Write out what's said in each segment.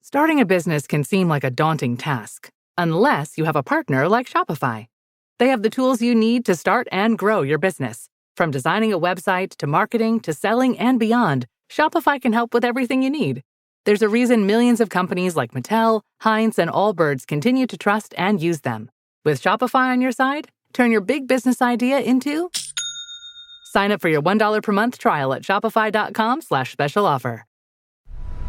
Starting a business can seem like a daunting task, unless you have a partner like Shopify. They have the tools you need to start and grow your business. From designing a website to marketing to selling and beyond, Shopify can help with everything you need. There's a reason millions of companies like Mattel, Heinz, and Allbirds continue to trust and use them. With Shopify on your side, turn your big business idea into... Sign up for your $1 per month trial at shopify.com/special offer.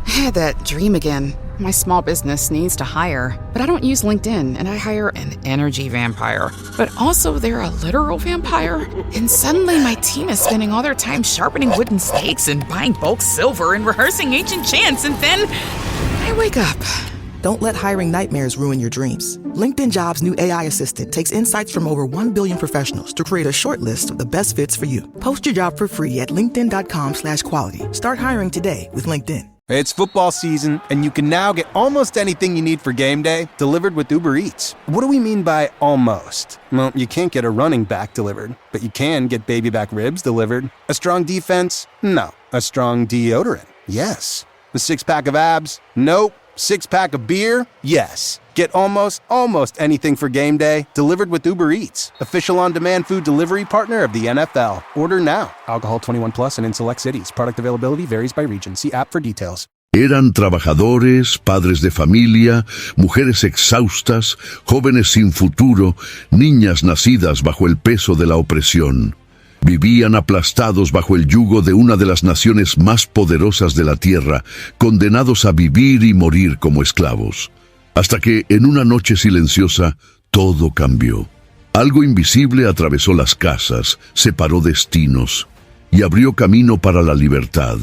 I had that dream again. My small business needs to hire, but I don't use LinkedIn, and I hire an energy vampire. But also they're a literal vampire. And suddenly my team is spending all their time sharpening wooden stakes and buying bulk silver and rehearsing ancient chants, and then I wake up. Don't let hiring nightmares ruin your dreams. LinkedIn Jobs' new AI assistant takes insights from over 1 billion professionals to create a short list of the best fits for you. Post your job for free at linkedin.com/quality. Start hiring today with LinkedIn. It's football season, and you can now get almost anything you need for game day delivered with Uber Eats. What do we mean by almost? Well, you can't get a running back delivered, but you can get baby back ribs delivered. A strong defense? No. A strong deodorant? Yes. A six-pack of abs? Nope. Six-pack of beer? Yes. Get almost anything for game day delivered with Uber Eats, official on-demand food delivery partner of the NFL. Order now. Alcohol 21 plus and in select cities. Product availability varies by region. See app for details. Eran trabajadores, padres de familia, mujeres exhaustas, jóvenes sin futuro, niñas nacidas bajo el peso de la opresión. Vivían aplastados bajo el yugo de una de las naciones más poderosas de la tierra, condenados a vivir y morir como esclavos. Hasta que, en una noche silenciosa, todo cambió. Algo invisible atravesó las casas, separó destinos y abrió camino para la libertad.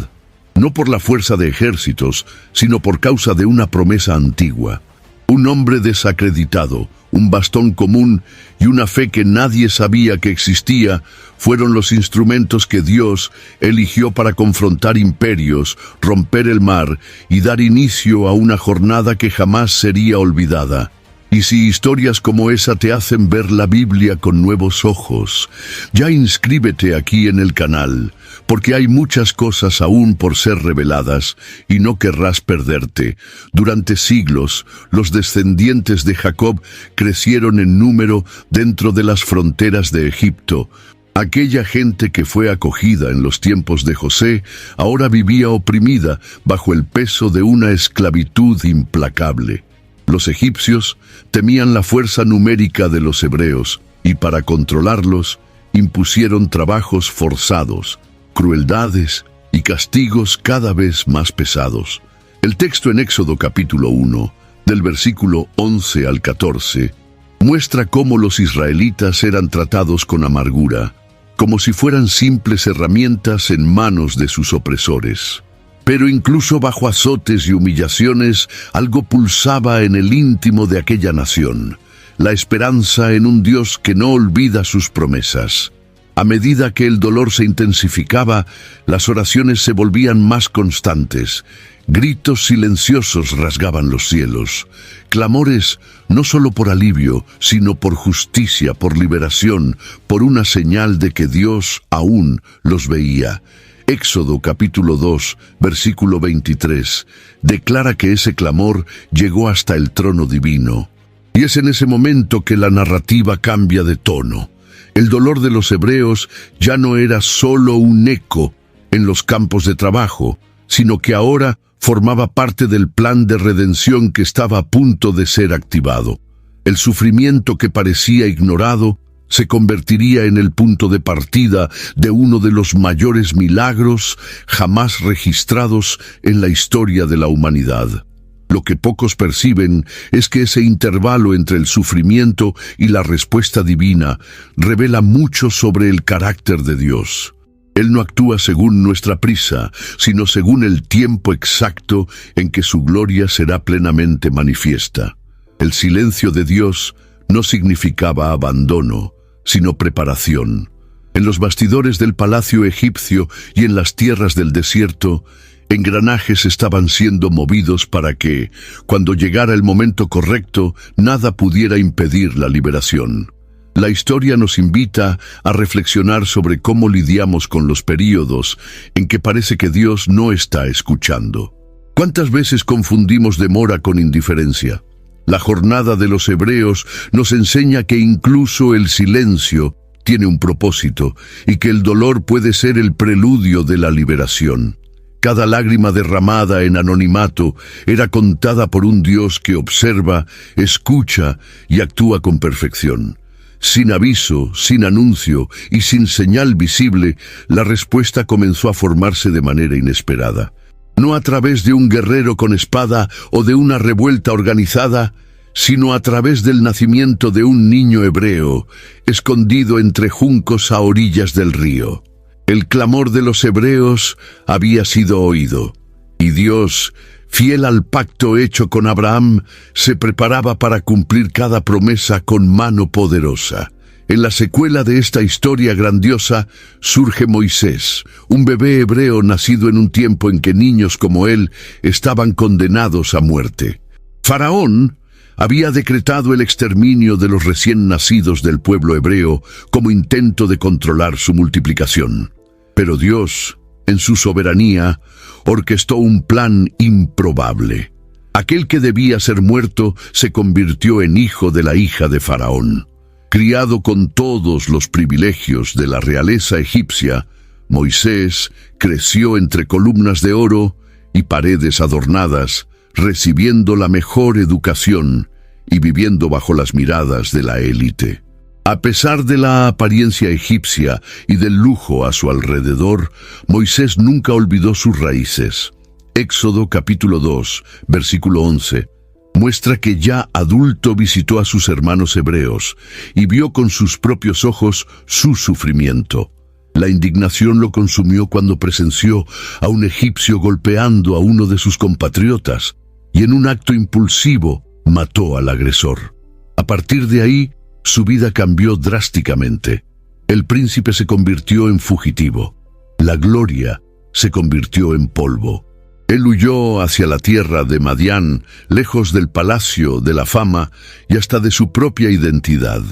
No por la fuerza de ejércitos, sino por causa de una promesa antigua. Un hombre desacreditado, un bastón común y una fe que nadie sabía que existía fueron los instrumentos que Dios eligió para confrontar imperios, romper el mar y dar inicio a una jornada que jamás sería olvidada. Y si historias como esa te hacen ver la Biblia con nuevos ojos, ya inscríbete aquí en el canal, porque hay muchas cosas aún por ser reveladas y no querrás perderte. Durante siglos, los descendientes de Jacob crecieron en número dentro de las fronteras de Egipto. Aquella gente que fue acogida en los tiempos de José ahora vivía oprimida bajo el peso de una esclavitud implacable. Los egipcios temían la fuerza numérica de los hebreos y para controlarlos impusieron trabajos forzados, crueldades y castigos cada vez más pesados. El texto en Éxodo capítulo 1, del versículo 11 al 14, muestra cómo los israelitas eran tratados con amargura, como si fueran simples herramientas en manos de sus opresores. Pero incluso bajo azotes y humillaciones, algo pulsaba en el íntimo de aquella nación, la esperanza en un Dios que no olvida sus promesas. A medida que el dolor se intensificaba, las oraciones se volvían más constantes. Gritos silenciosos rasgaban los cielos. Clamores no solo por alivio, sino por justicia, por liberación, por una señal de que Dios aún los veía. Éxodo capítulo 2, versículo 23, declara que ese clamor llegó hasta el trono divino. Y es en ese momento que la narrativa cambia de tono. El dolor de los hebreos ya no era solo un eco en los campos de trabajo, sino que ahora formaba parte del plan de redención que estaba a punto de ser activado. El sufrimiento que parecía ignorado se convertiría en el punto de partida de uno de los mayores milagros jamás registrados en la historia de la humanidad. Lo que pocos perciben es que ese intervalo entre el sufrimiento y la respuesta divina revela mucho sobre el carácter de Dios. Él no actúa según nuestra prisa, sino según el tiempo exacto en que su gloria será plenamente manifiesta. El silencio de Dios no significaba abandono, sino preparación. En los bastidores del palacio egipcio y en las tierras del desierto, engranajes estaban siendo movidos para que, cuando llegara el momento correcto, nada pudiera impedir la liberación. La historia nos invita a reflexionar sobre cómo lidiamos con los períodos en que parece que Dios no está escuchando. ¿Cuántas veces confundimos demora con indiferencia? La jornada de los hebreos nos enseña que incluso el silencio tiene un propósito y que el dolor puede ser el preludio de la liberación. Cada lágrima derramada en anonimato era contada por un Dios que observa, escucha y actúa con perfección. Sin aviso, sin anuncio y sin señal visible, la respuesta comenzó a formarse de manera inesperada. No a través de un guerrero con espada o de una revuelta organizada, sino a través del nacimiento de un niño hebreo, escondido entre juncos a orillas del río. El clamor de los hebreos había sido oído, y Dios, fiel al pacto hecho con Abraham, se preparaba para cumplir cada promesa con mano poderosa. En la secuela de esta historia grandiosa surge Moisés, un bebé hebreo nacido en un tiempo en que niños como él estaban condenados a muerte. Faraón había decretado el exterminio de los recién nacidos del pueblo hebreo como intento de controlar su multiplicación. Pero Dios, en su soberanía, orquestó un plan improbable. Aquel que debía ser muerto se convirtió en hijo de la hija de Faraón. Criado con todos los privilegios de la realeza egipcia, Moisés creció entre columnas de oro y paredes adornadas, recibiendo la mejor educación y viviendo bajo las miradas de la élite. A pesar de la apariencia egipcia y del lujo a su alrededor, Moisés nunca olvidó sus raíces. Éxodo capítulo 2, versículo 11, muestra que ya adulto visitó a sus hermanos hebreos y vio con sus propios ojos su sufrimiento. La indignación lo consumió cuando presenció a un egipcio golpeando a uno de sus compatriotas y en un acto impulsivo mató al agresor. A partir de ahí, su vida cambió drásticamente. El príncipe se convirtió en fugitivo. La gloria se convirtió en polvo. Él huyó hacia la tierra de Madián, lejos del palacio, de la fama y hasta de su propia identidad.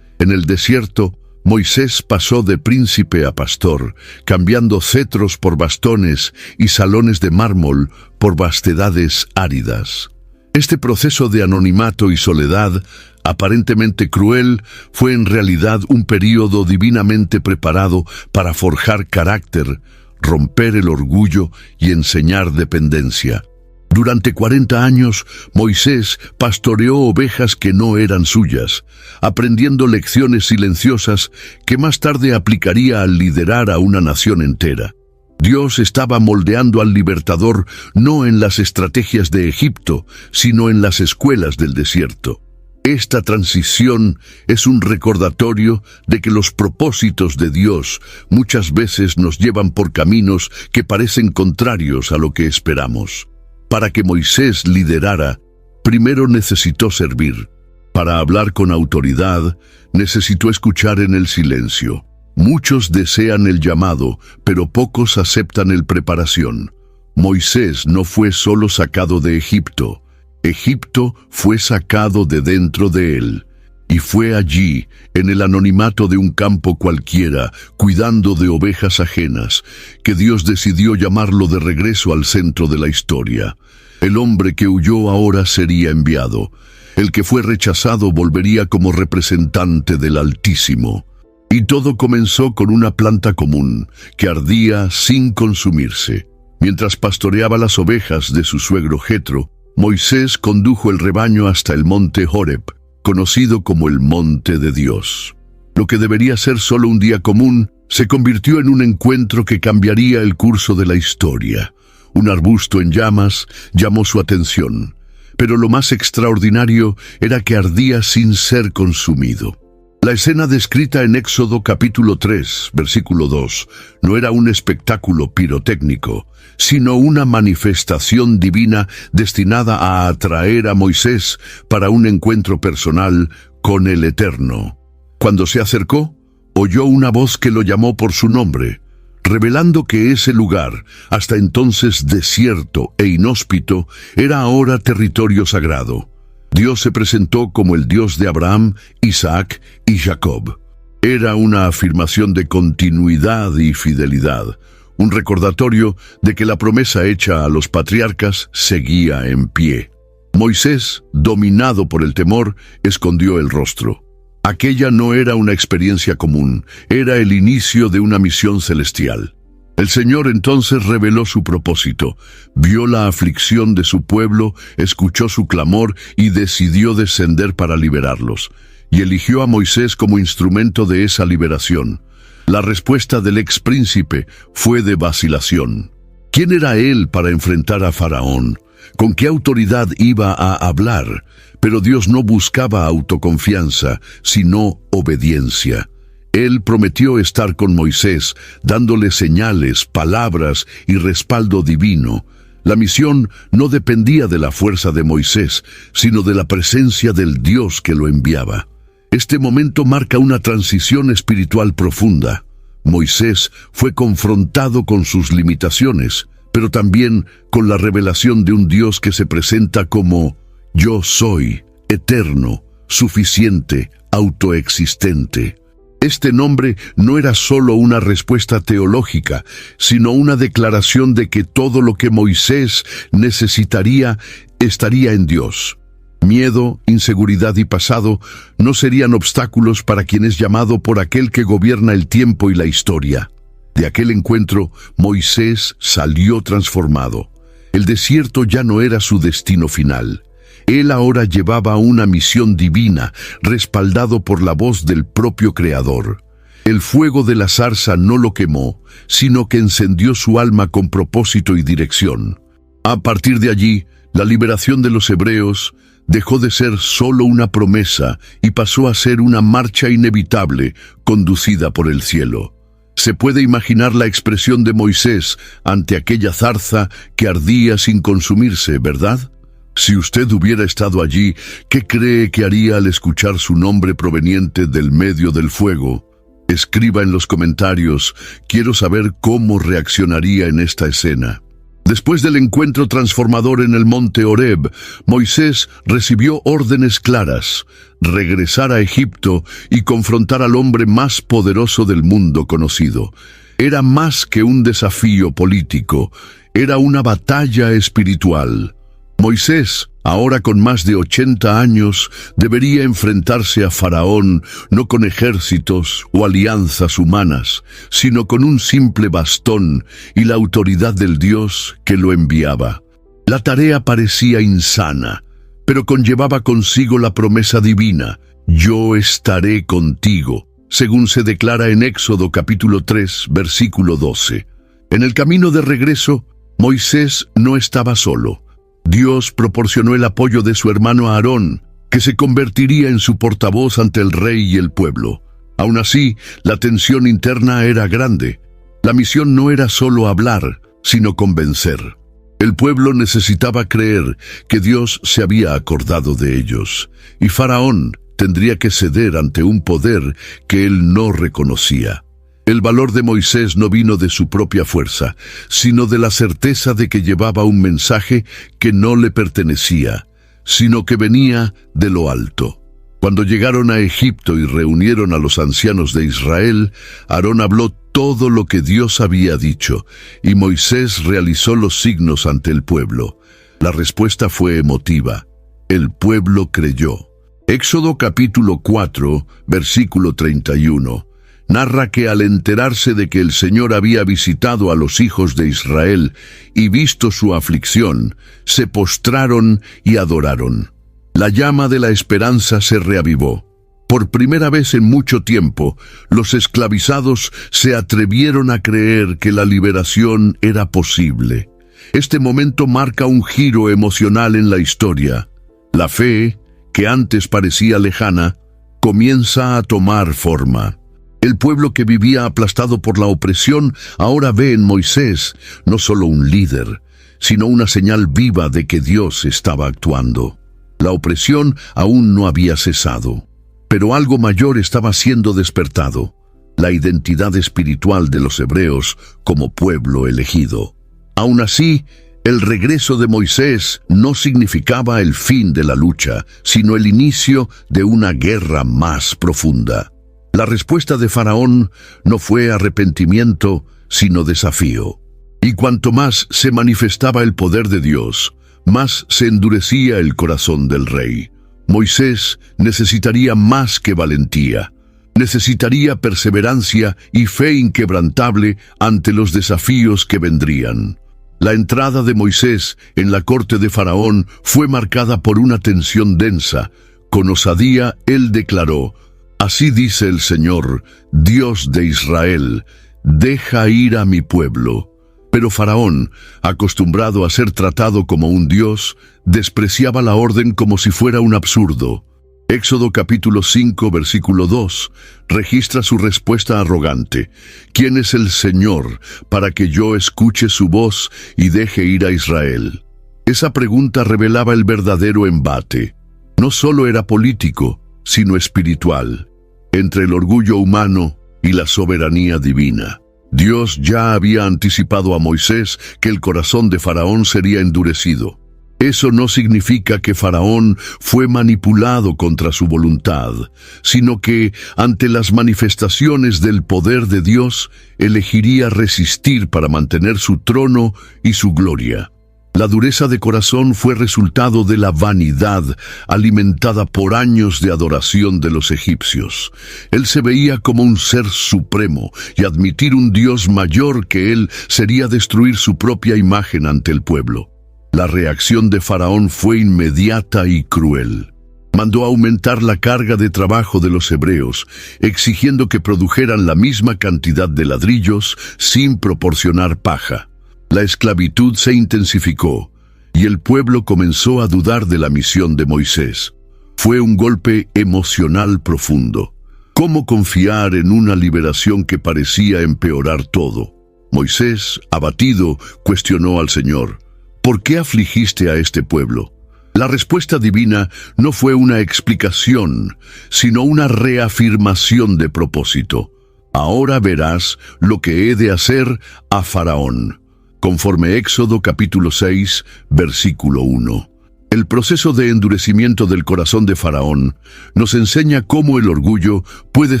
En el desierto, Moisés pasó de príncipe a pastor, cambiando cetros por bastones y salones de mármol por vastedades áridas. Este proceso de anonimato y soledad, aparentemente cruel, fue en realidad un período divinamente preparado para forjar carácter, romper el orgullo y enseñar dependencia. Durante 40 años, Moisés pastoreó ovejas que no eran suyas, aprendiendo lecciones silenciosas que más tarde aplicaría al liderar a una nación entera. Dios estaba moldeando al libertador no en las estrategias de Egipto, sino en las escuelas del desierto. Esta transición es un recordatorio de que los propósitos de Dios muchas veces nos llevan por caminos que parecen contrarios a lo que esperamos. Para que Moisés liderara, primero necesitó servir. Para hablar con autoridad, necesitó escuchar en el silencio. Muchos desean el llamado, pero pocos aceptan el preparación. Moisés no fue solo sacado de Egipto. Egipto fue sacado de dentro de él. Y fue allí, en el anonimato de un campo cualquiera, cuidando de ovejas ajenas, que Dios decidió llamarlo de regreso al centro de la historia. El hombre que huyó ahora sería enviado. El que fue rechazado volvería como representante del Altísimo. Y todo comenzó con una planta común, que ardía sin consumirse. Mientras pastoreaba las ovejas de su suegro Jetro, Moisés condujo el rebaño hasta el monte Horeb, conocido como el monte de Dios. Lo que debería ser solo un día común, se convirtió en un encuentro que cambiaría el curso de la historia. Un arbusto en llamas llamó su atención, pero lo más extraordinario era que ardía sin ser consumido. La escena descrita en Éxodo capítulo 3, versículo 2, no era un espectáculo pirotécnico, sino una manifestación divina destinada a atraer a Moisés para un encuentro personal con el Eterno. Cuando se acercó, oyó una voz que lo llamó por su nombre, revelando que ese lugar, hasta entonces desierto e inhóspito, era ahora territorio sagrado. Dios se presentó como el Dios de Abraham, Isaac y Jacob. Era una afirmación de continuidad y fidelidad, un recordatorio de que la promesa hecha a los patriarcas seguía en pie. Moisés, dominado por el temor, escondió el rostro. Aquella no era una experiencia común, era el inicio de una misión celestial. El Señor entonces reveló su propósito, vio la aflicción de su pueblo, escuchó su clamor y decidió descender para liberarlos. Y eligió a Moisés como instrumento de esa liberación. La respuesta del ex príncipe fue de vacilación. ¿Quién era él para enfrentar a Faraón? ¿Con qué autoridad iba a hablar? Pero Dios no buscaba autoconfianza, sino obediencia. Él prometió estar con Moisés, dándole señales, palabras y respaldo divino. La misión no dependía de la fuerza de Moisés, sino de la presencia del Dios que lo enviaba. Este momento marca una transición espiritual profunda. Moisés fue confrontado con sus limitaciones, pero también con la revelación de un Dios que se presenta como Yo soy, eterno, suficiente, autoexistente. Este nombre no era solo una respuesta teológica, sino una declaración de que todo lo que Moisés necesitaría estaría en Dios. Miedo, inseguridad y pasado no serían obstáculos para quien es llamado por aquel que gobierna el tiempo y la historia. De aquel encuentro, Moisés salió transformado. El desierto ya no era su destino final. Él ahora llevaba una misión divina, respaldado por la voz del propio Creador. El fuego de la zarza no lo quemó, sino que encendió su alma con propósito y dirección. A partir de allí, la liberación de los hebreos dejó de ser solo una promesa y pasó a ser una marcha inevitable, conducida por el cielo. Se puede imaginar la expresión de Moisés ante aquella zarza que ardía sin consumirse, ¿verdad? Si usted hubiera estado allí, ¿qué cree que haría al escuchar su nombre proveniente del medio del fuego? Escriba en los comentarios, quiero saber cómo reaccionaría en esta escena. Después del encuentro transformador en el monte Horeb, Moisés recibió órdenes claras: regresar a Egipto y confrontar al hombre más poderoso del mundo conocido. Era más que un desafío político, era una batalla espiritual. Moisés, ahora con más de 80 años, debería enfrentarse a Faraón no con ejércitos o alianzas humanas, sino con un simple bastón y la autoridad del Dios que lo enviaba. La tarea parecía insana, pero conllevaba consigo la promesa divina: yo estaré contigo, según se declara en Éxodo capítulo 3, versículo 12. En el camino de regreso, Moisés no estaba solo. Dios proporcionó el apoyo de su hermano Aarón, que se convertiría en su portavoz ante el rey y el pueblo. Aún así, la tensión interna era grande. La misión no era solo hablar, sino convencer. El pueblo necesitaba creer que Dios se había acordado de ellos, y Faraón tendría que ceder ante un poder que él no reconocía. El valor de Moisés no vino de su propia fuerza, sino de la certeza de que llevaba un mensaje que no le pertenecía, sino que venía de lo alto. Cuando llegaron a Egipto y reunieron a los ancianos de Israel, Aarón habló todo lo que Dios había dicho, y Moisés realizó los signos ante el pueblo. La respuesta fue emotiva. El pueblo creyó. Éxodo capítulo 4, versículo 31. Narra que al enterarse de que el Señor había visitado a los hijos de Israel y visto su aflicción, se postraron y adoraron. La llama de la esperanza se reavivó. Por primera vez en mucho tiempo, los esclavizados se atrevieron a creer que la liberación era posible. Este momento marca un giro emocional en la historia. La fe, que antes parecía lejana, comienza a tomar forma. El pueblo que vivía aplastado por la opresión ahora ve en Moisés no solo un líder, sino una señal viva de que Dios estaba actuando. La opresión aún no había cesado, pero algo mayor estaba siendo despertado: la identidad espiritual de los hebreos como pueblo elegido. Aún así, el regreso de Moisés no significaba el fin de la lucha, sino el inicio de una guerra más profunda. La respuesta de Faraón no fue arrepentimiento, sino desafío. Y cuanto más se manifestaba el poder de Dios, más se endurecía el corazón del rey. Moisés necesitaría más que valentía. Necesitaría perseverancia y fe inquebrantable ante los desafíos que vendrían. La entrada de Moisés en la corte de Faraón fue marcada por una tensión densa. Con osadía, él declaró: «Así dice el Señor, Dios de Israel, deja ir a mi pueblo». Pero Faraón, acostumbrado a ser tratado como un dios, despreciaba la orden como si fuera un absurdo. Éxodo capítulo 5, versículo 2, registra su respuesta arrogante: «¿Quién es el Señor para que yo escuche su voz y deje ir a Israel?». Esa pregunta revelaba el verdadero embate. No solo era político, sino espiritual, entre el orgullo humano y la soberanía divina. Dios ya había anticipado a Moisés que el corazón de Faraón sería endurecido. Eso no significa que Faraón fue manipulado contra su voluntad, sino que, ante las manifestaciones del poder de Dios, elegiría resistir para mantener su trono y su gloria. La dureza de corazón fue resultado de la vanidad alimentada por años de adoración de los egipcios. Él se veía como un ser supremo, y admitir un Dios mayor que él sería destruir su propia imagen ante el pueblo. La reacción de Faraón fue inmediata y cruel. Mandó aumentar la carga de trabajo de los hebreos, exigiendo que produjeran la misma cantidad de ladrillos sin proporcionar paja. La esclavitud se intensificó, y el pueblo comenzó a dudar de la misión de Moisés. Fue un golpe emocional profundo. ¿Cómo confiar en una liberación que parecía empeorar todo? Moisés, abatido, cuestionó al Señor: «¿Por qué afligiste a este pueblo?». La respuesta divina no fue una explicación, sino una reafirmación de propósito. «Ahora verás lo que he de hacer a Faraón», conforme Éxodo capítulo 6, versículo 1. El proceso de endurecimiento del corazón de Faraón nos enseña cómo el orgullo puede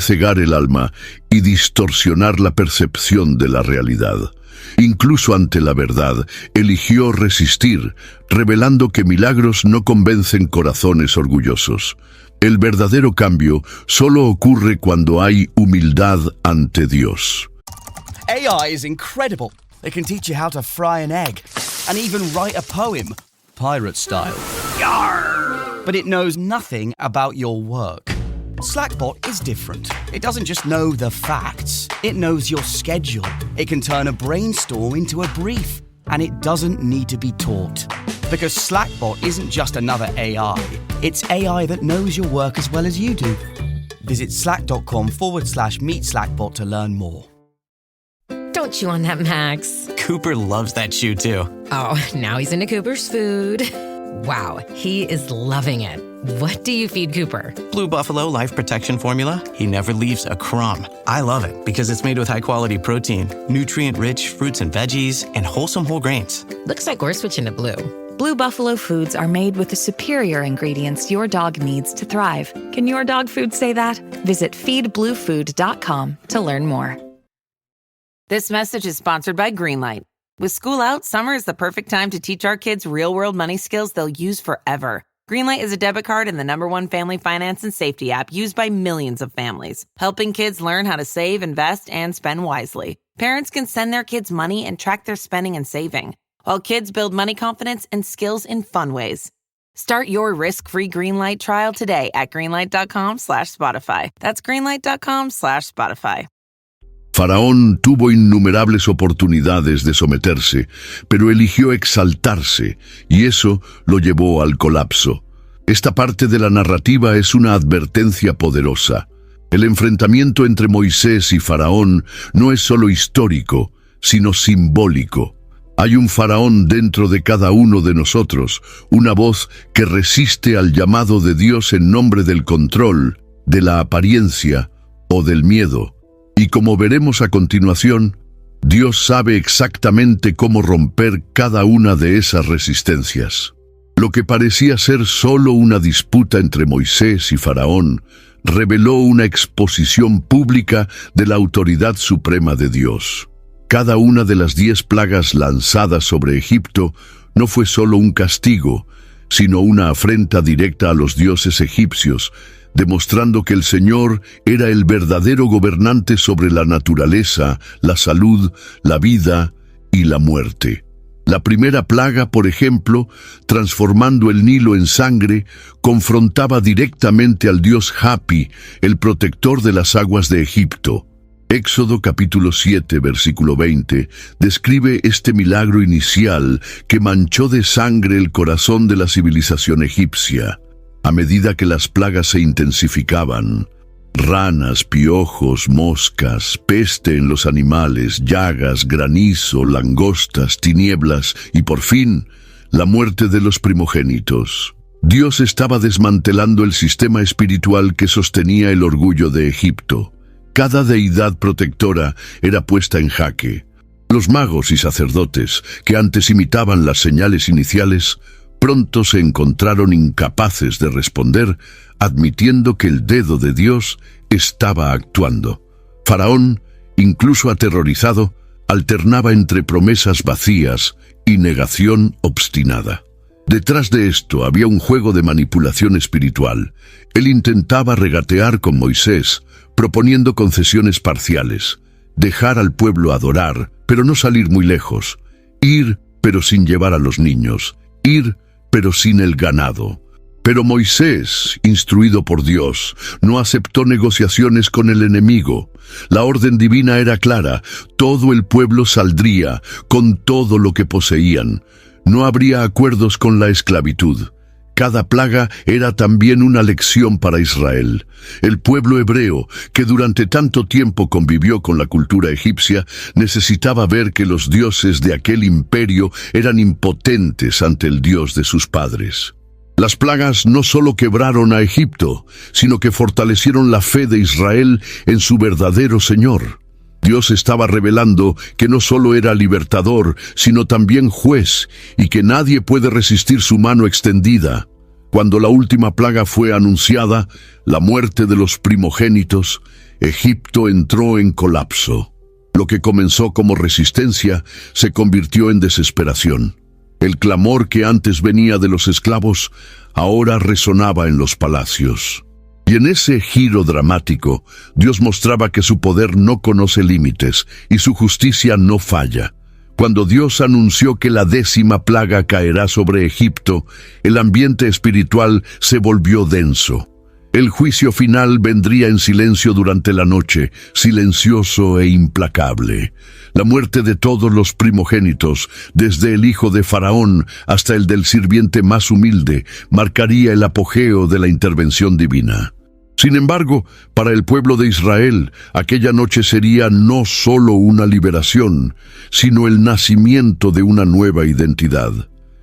cegar el alma y distorsionar la percepción de la realidad. Incluso ante la verdad, eligió resistir, revelando que milagros no convencen corazones orgullosos. El verdadero cambio solo ocurre cuando hay humildad ante Dios. AI is incredible. It can teach you how to fry an egg and even write a poem, pirate style. Yarr! But it knows nothing about your work. Slackbot is different. It doesn't just know the facts. It knows your schedule. It can turn a brainstorm into a brief. And it doesn't need to be taught. Because Slackbot isn't just another AI. It's AI that knows your work as well as you do. Visit slack.com/meet Slackbot to learn more. Don't chew on that, Max. Cooper loves that chew too. Oh, now he's into Cooper's food. Wow, he is loving it. What do you feed Cooper? Blue Buffalo Life Protection Formula. He never leaves a crumb. I love it because it's made with high-quality protein, nutrient-rich fruits and veggies, and wholesome whole grains. Looks like we're switching to Blue. Blue Buffalo foods are made with the superior ingredients your dog needs to thrive. Can your dog food say that? Visit feedbluefood.com to learn more. This message is sponsored by Greenlight. With school out, summer is the perfect time to teach our kids real-world money skills they'll use forever. Greenlight is a debit card and the #1 family finance and safety app used by millions of families, helping kids learn how to save, invest, and spend wisely. Parents can send their kids money and track their spending and saving, while kids build money confidence and skills in fun ways. Start your risk-free Greenlight trial today at greenlight.com/Spotify. That's greenlight.com/Spotify. Faraón tuvo innumerables oportunidades de someterse, pero eligió exaltarse, y eso lo llevó al colapso. Esta parte de la narrativa es una advertencia poderosa. El enfrentamiento entre Moisés y Faraón no es solo histórico, sino simbólico. Hay un faraón dentro de cada uno de nosotros, una voz que resiste al llamado de Dios en nombre del control, de la apariencia o del miedo. Y como veremos a continuación, Dios sabe exactamente cómo romper cada una de esas resistencias. Lo que parecía ser solo una disputa entre Moisés y Faraón reveló una exposición pública de la autoridad suprema de Dios. Cada una de las 10 plagas lanzadas sobre Egipto no fue solo un castigo, sino una afrenta directa a los dioses egipcios, demostrando que el Señor era el verdadero gobernante sobre la naturaleza, la salud, la vida y la muerte. La primera plaga, por ejemplo, transformando el Nilo en sangre, confrontaba directamente al dios Hapi, el protector de las aguas de Egipto. Éxodo capítulo 7, versículo 20, describe este milagro inicial que manchó de sangre el corazón de la civilización egipcia. A medida que las plagas se intensificaban, ranas, piojos, moscas, peste en los animales, llagas, granizo, langostas, tinieblas y por fin, la muerte de los primogénitos. Dios estaba desmantelando el sistema espiritual que sostenía el orgullo de Egipto. Cada deidad protectora era puesta en jaque. Los magos y sacerdotes, que antes imitaban las señales iniciales, pronto se encontraron incapaces de responder, admitiendo que el dedo de Dios estaba actuando. Faraón, incluso aterrorizado, alternaba entre promesas vacías y negación obstinada. Detrás de esto había un juego de manipulación espiritual. Él intentaba regatear con Moisés, proponiendo concesiones parciales, dejar al pueblo adorar, pero no salir muy lejos, ir, pero sin llevar a los niños, ir, pero sin el ganado. Pero Moisés, instruido por Dios, no aceptó negociaciones con el enemigo. La orden divina era clara: todo el pueblo saldría con todo lo que poseían. No habría acuerdos con la esclavitud. Cada plaga era también una lección para Israel. El pueblo hebreo, que durante tanto tiempo convivió con la cultura egipcia, necesitaba ver que los dioses de aquel imperio eran impotentes ante el Dios de sus padres. Las plagas no solo quebraron a Egipto, sino que fortalecieron la fe de Israel en su verdadero Señor. Dios estaba revelando que no solo era libertador, sino también juez, y que nadie puede resistir su mano extendida. Cuando la última plaga fue anunciada, la muerte de los primogénitos, Egipto entró en colapso. Lo que comenzó como resistencia se convirtió en desesperación. El clamor que antes venía de los esclavos ahora resonaba en los palacios. Y en ese giro dramático, Dios mostraba que su poder no conoce límites y su justicia no falla. Cuando Dios anunció que la 10ª plaga caerá sobre Egipto, el ambiente espiritual se volvió denso. El juicio final vendría en silencio durante la noche, silencioso e implacable. La muerte de todos los primogénitos, desde el hijo de Faraón hasta el del sirviente más humilde, marcaría el apogeo de la intervención divina. Sin embargo, para el pueblo de Israel, aquella noche sería no solo una liberación, sino el nacimiento de una nueva identidad.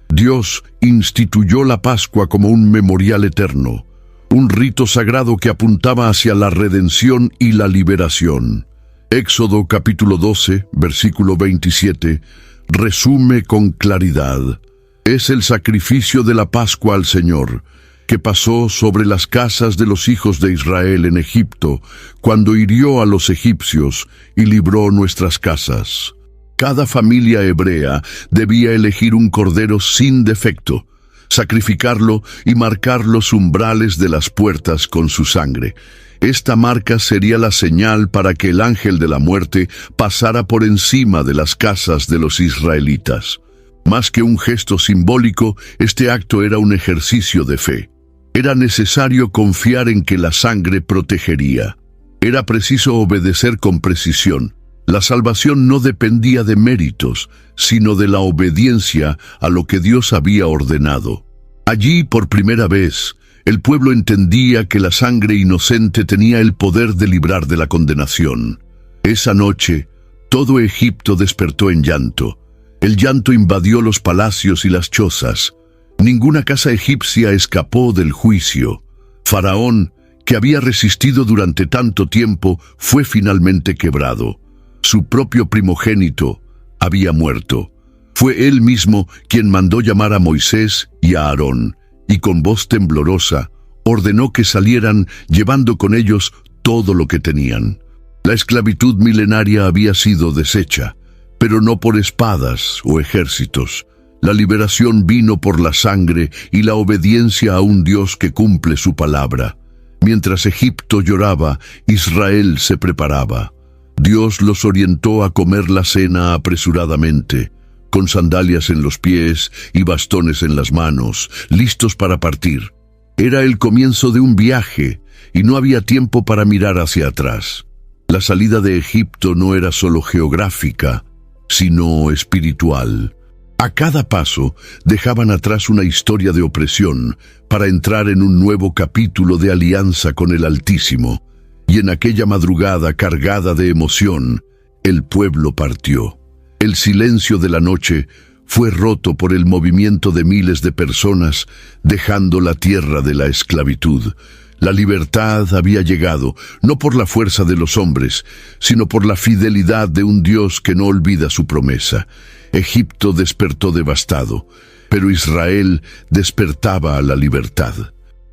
Dios instituyó la Pascua como un memorial eterno, un rito sagrado que apuntaba hacia la redención y la liberación. Éxodo capítulo 12, versículo 27, resume con claridad: es el sacrificio de la Pascua al Señor, que pasó sobre las casas de los hijos de Israel en Egipto, cuando hirió a los egipcios y libró nuestras casas. Cada familia hebrea debía elegir un cordero sin defecto, sacrificarlo y marcar los umbrales de las puertas con su sangre. Esta marca sería la señal para que el ángel de la muerte pasara por encima de las casas de los israelitas. Más que un gesto simbólico, este acto era un ejercicio de fe. Era necesario confiar en que la sangre protegería. Era preciso obedecer con precisión. La salvación no dependía de méritos, sino de la obediencia a lo que Dios había ordenado. Allí, por primera vez, el pueblo entendía que la sangre inocente tenía el poder de librar de la condenación. Esa noche, todo Egipto despertó en llanto. El llanto invadió los palacios y las chozas. Ninguna casa egipcia escapó del juicio. Faraón, que había resistido durante tanto tiempo, fue finalmente quebrado. Su propio primogénito había muerto. Fue él mismo quien mandó llamar a Moisés y a Aarón, y con voz temblorosa ordenó que salieran llevando con ellos todo lo que tenían. La esclavitud milenaria había sido deshecha. pero no por espadas o ejércitos. La liberación vino por la sangre y la obediencia a un Dios que cumple su palabra. Mientras Egipto lloraba, Israel se preparaba. Dios los orientó a comer la cena apresuradamente, con sandalias en los pies y bastones en las manos, listos para partir. Era el comienzo de un viaje y no había tiempo para mirar hacia atrás. La salida de Egipto no era solo geográfica, sino espiritual. A cada paso dejaban atrás una historia de opresión para entrar en un nuevo capítulo de alianza con el Altísimo. Y en aquella madrugada cargada de emoción, el pueblo partió. El silencio de la noche fue roto por el movimiento de miles de personas dejando la tierra de la esclavitud. La libertad había llegado, no por la fuerza de los hombres, sino por la fidelidad de un Dios que no olvida su promesa. Egipto despertó devastado, pero Israel despertaba a la libertad.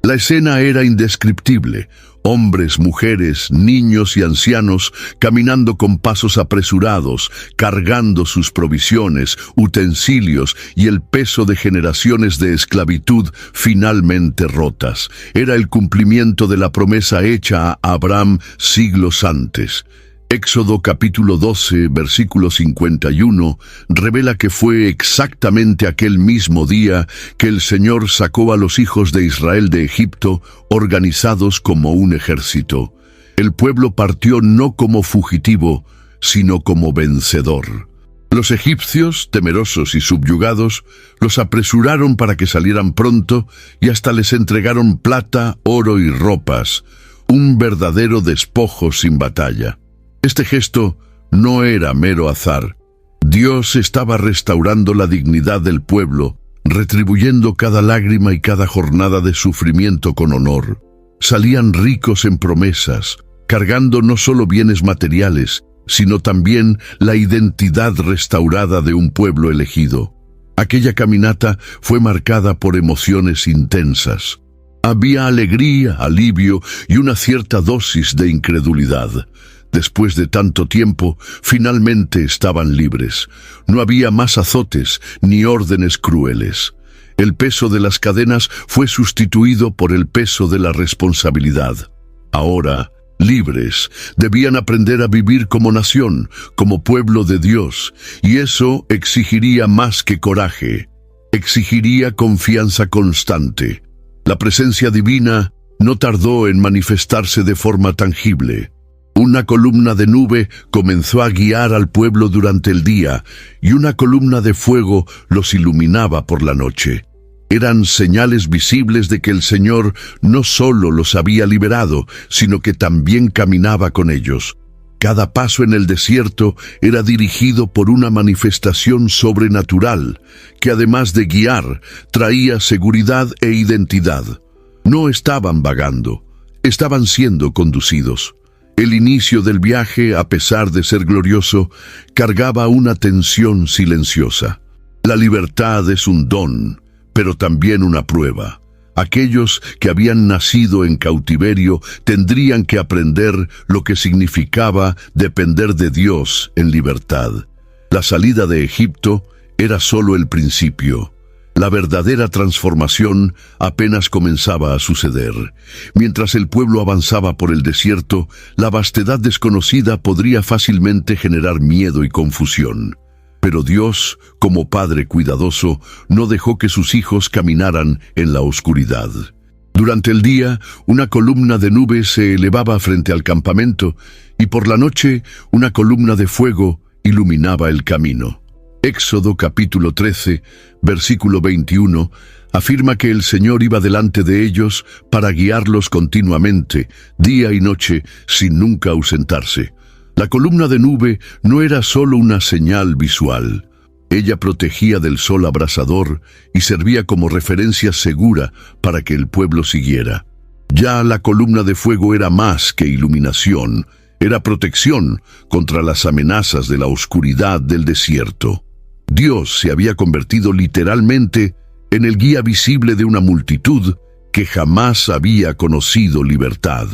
La escena era indescriptible. Hombres, mujeres, niños y ancianos caminando con pasos apresurados, cargando sus provisiones, utensilios y el peso de generaciones de esclavitud finalmente rotas. Era el cumplimiento de la promesa hecha a Abraham siglos antes. Éxodo capítulo 12, versículo 51, revela que fue exactamente aquel mismo día que el Señor sacó a los hijos de Israel de Egipto, organizados como un ejército. El pueblo partió no como fugitivo, sino como vencedor. Los egipcios, temerosos y subyugados, los apresuraron para que salieran pronto y hasta les entregaron plata, oro y ropas, un verdadero despojo sin batalla. Este gesto no era mero azar. Dios estaba restaurando la dignidad del pueblo, retribuyendo cada lágrima y cada jornada de sufrimiento con honor. Salían ricos en promesas, cargando no solo bienes materiales, sino también la identidad restaurada de un pueblo elegido. Aquella caminata fue marcada por emociones intensas. Había alegría, alivio y una cierta dosis de incredulidad. Después de tanto tiempo, finalmente estaban libres. No había más azotes ni órdenes crueles. El peso de las cadenas fue sustituido por el peso de la responsabilidad. Ahora, libres, debían aprender a vivir como nación, como pueblo de Dios, y eso exigiría más que coraje. Exigiría confianza constante. La presencia divina no tardó en manifestarse de forma tangible. Una columna de nube comenzó a guiar al pueblo durante el día y una columna de fuego los iluminaba por la noche. Eran señales visibles de que el Señor no solo los había liberado, sino que también caminaba con ellos. Cada paso en el desierto era dirigido por una manifestación sobrenatural, que además de guiar, traía seguridad e identidad. No estaban vagando, estaban siendo conducidos. El inicio del viaje, a pesar de ser glorioso, cargaba una tensión silenciosa. La libertad es un don, pero también una prueba. Aquellos que habían nacido en cautiverio tendrían que aprender lo que significaba depender de Dios en libertad. La salida de Egipto era solo el principio. La verdadera transformación apenas comenzaba a suceder. Mientras el pueblo avanzaba por el desierto, la vastedad desconocida podría fácilmente generar miedo y confusión. Pero Dios, como Padre cuidadoso, no dejó que sus hijos caminaran en la oscuridad. Durante el día, una columna de nube se elevaba frente al campamento, y por la noche, una columna de fuego iluminaba el camino. Éxodo capítulo 13, versículo 21, afirma que el Señor iba delante de ellos para guiarlos continuamente, día y noche, sin nunca ausentarse. La columna de nube no era solo una señal visual. Ella protegía del sol abrasador y servía como referencia segura para que el pueblo siguiera. Ya la columna de fuego era más que iluminación, era protección contra las amenazas de la oscuridad del desierto. Dios se había convertido literalmente en el guía visible de una multitud que jamás había conocido libertad.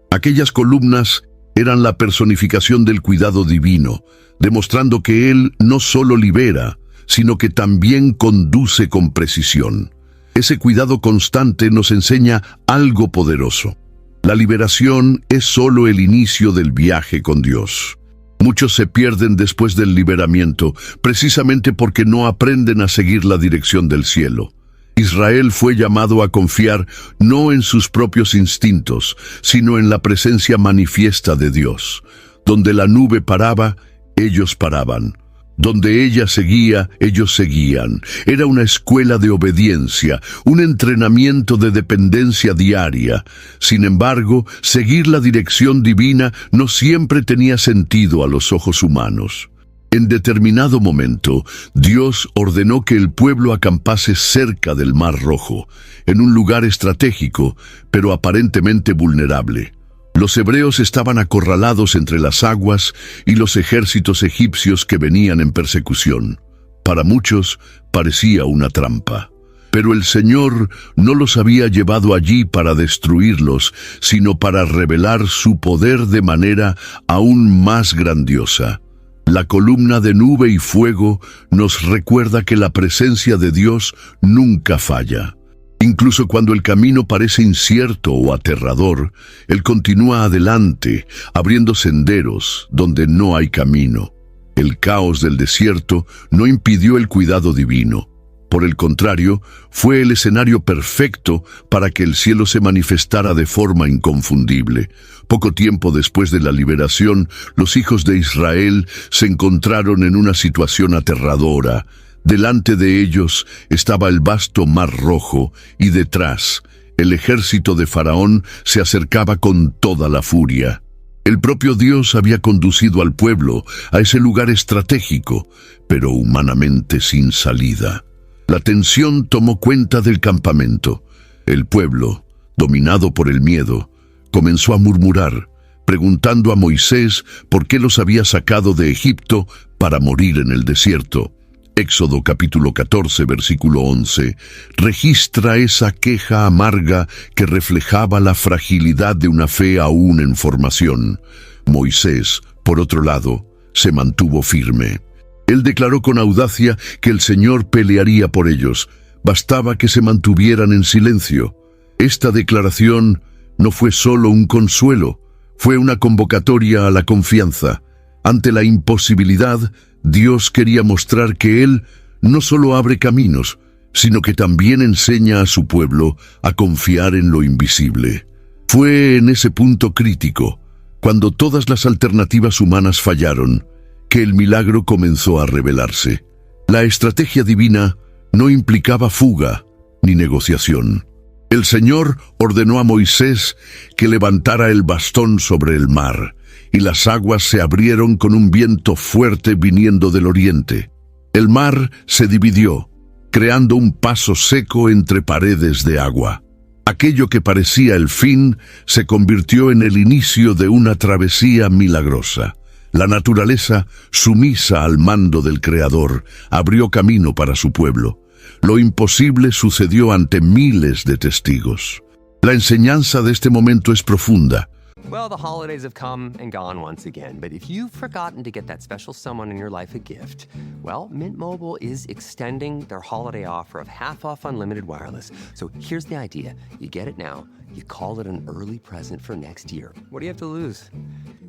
Aquellas columnas eran la personificación del cuidado divino, demostrando que Él no solo libera, sino que también conduce con precisión. Ese cuidado constante nos enseña algo poderoso. La liberación es solo el inicio del viaje con Dios. Muchos se pierden después del liberamiento, precisamente porque no aprenden a seguir la dirección del cielo. Israel fue llamado a confiar no en sus propios instintos, sino en la presencia manifiesta de Dios. Donde la nube paraba, ellos paraban. Donde ella seguía, ellos seguían. Era una escuela de obediencia, un entrenamiento de dependencia diaria. Sin embargo, seguir la dirección divina no siempre tenía sentido a los ojos humanos. En determinado momento, Dios ordenó que el pueblo acampase cerca del Mar Rojo, en un lugar estratégico, pero aparentemente vulnerable. Los hebreos estaban acorralados entre las aguas y los ejércitos egipcios que venían en persecución. Para muchos parecía una trampa. Pero el Señor no los había llevado allí para destruirlos, sino para revelar su poder de manera aún más grandiosa. La columna de nube y fuego nos recuerda que la presencia de Dios nunca falla. Incluso cuando el camino parece incierto o aterrador, Él continúa adelante, abriendo senderos donde no hay camino. El caos del desierto no impidió el cuidado divino. Por el contrario, fue el escenario perfecto para que el cielo se manifestara de forma inconfundible. Poco tiempo después de la liberación, los hijos de Israel se encontraron en una situación aterradora. Delante de ellos estaba el vasto Mar Rojo y detrás, el ejército de Faraón se acercaba con toda la furia. El propio Dios había conducido al pueblo a ese lugar estratégico, pero humanamente sin salida. La tensión tomó cuenta del campamento. El pueblo, dominado por el miedo, comenzó a murmurar, preguntando a Moisés por qué los había sacado de Egipto para morir en el desierto. Éxodo capítulo 14, versículo 11, registra esa queja amarga que reflejaba la fragilidad de una fe aún en formación. Moisés, por otro lado, se mantuvo firme. Él declaró con audacia que el Señor pelearía por ellos. Bastaba que se mantuvieran en silencio. Esta declaración no fue solo un consuelo, fue una convocatoria a la confianza. Ante la imposibilidad, Dios quería mostrar que Él no solo abre caminos, sino que también enseña a su pueblo a confiar en lo invisible. Fue en ese punto crítico, cuando todas las alternativas humanas fallaron, que el milagro comenzó a revelarse. La estrategia divina no implicaba fuga ni negociación. El Señor ordenó a Moisés que levantara el bastón sobre el mar, y las aguas se abrieron con un viento fuerte viniendo del oriente. El mar se dividió, creando un paso seco entre paredes de agua. Aquello que parecía el fin se convirtió en el inicio de una travesía milagrosa. La naturaleza, sumisa al mando del Creador, abrió camino para su pueblo. Lo imposible sucedió ante miles de testigos. La enseñanza de este momento es profunda. Well, the holidays have come and gone once again, but if you've forgotten to get that special someone in your life a gift, well, Mint Mobile is extending their holiday offer of half off unlimited wireless. So here's the idea. You get it now, you call it an early present for next year. What do you have to lose?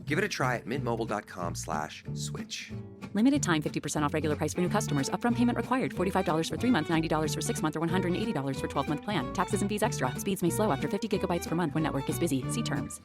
Give it a try at mintmobile.com/switch. Limited time 50% off regular price for new customers. Upfront payment required. $45 for 3 months, $90 for 6 months, or $180 for 12-month plan. Taxes and fees extra. Speeds may slow after 50 gigabytes per month when network is busy. See terms.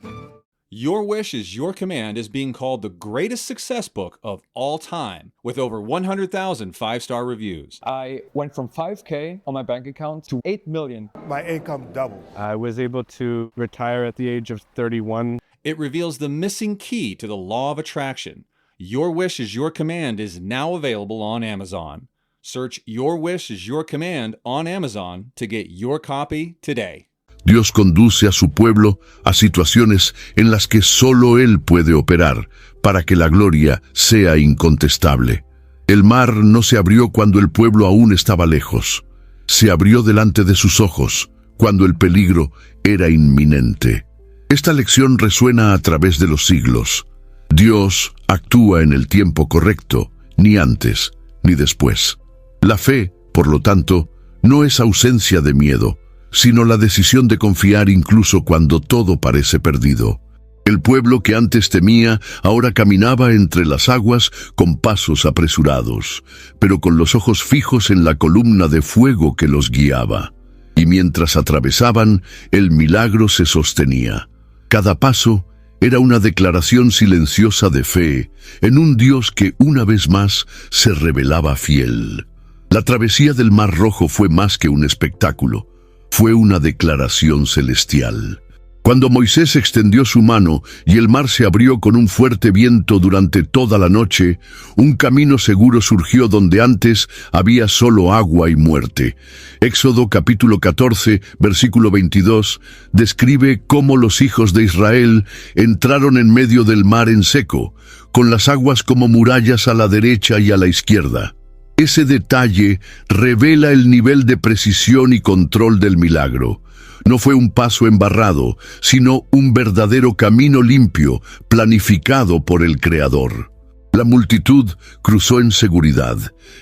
Your Wish is Your Command is being called the greatest success book of all time, with over 100,000 five-star reviews. I went from $5K on my bank account to $8 million. My income doubled. I was able to retire at the age of 31. It reveals the missing key to the law of attraction. Your Wish is Your Command is now available on Amazon. Search Your Wish is Your Command on Amazon to get your copy today. Dios conduce a su pueblo a situaciones en las que solo Él puede operar para que la gloria sea incontestable. El mar no se abrió cuando el pueblo aún estaba lejos. Se abrió delante de sus ojos cuando el peligro era inminente. Esta lección resuena a través de los siglos. Dios actúa en el tiempo correcto, ni antes ni después. La fe, por lo tanto, no es ausencia de miedo, sino la decisión de confiar incluso cuando todo parece perdido. El pueblo que antes temía ahora caminaba entre las aguas con pasos apresurados, pero con los ojos fijos en la columna de fuego que los guiaba. Y mientras atravesaban, el milagro se sostenía. Cada paso era una declaración silenciosa de fe en un Dios que una vez más se revelaba fiel. La travesía del Mar Rojo fue más que un espectáculo, fue una declaración celestial. Cuando Moisés extendió su mano y el mar se abrió con un fuerte viento durante toda la noche, un camino seguro surgió donde antes había solo agua y muerte. Éxodo capítulo 14, versículo 22, describe cómo los hijos de Israel entraron en medio del mar en seco, con las aguas como murallas a la derecha y a la izquierda. Ese detalle revela el nivel de precisión y control del milagro. No fue un paso embarrado, sino un verdadero camino limpio, planificado por el Creador. La multitud cruzó en seguridad,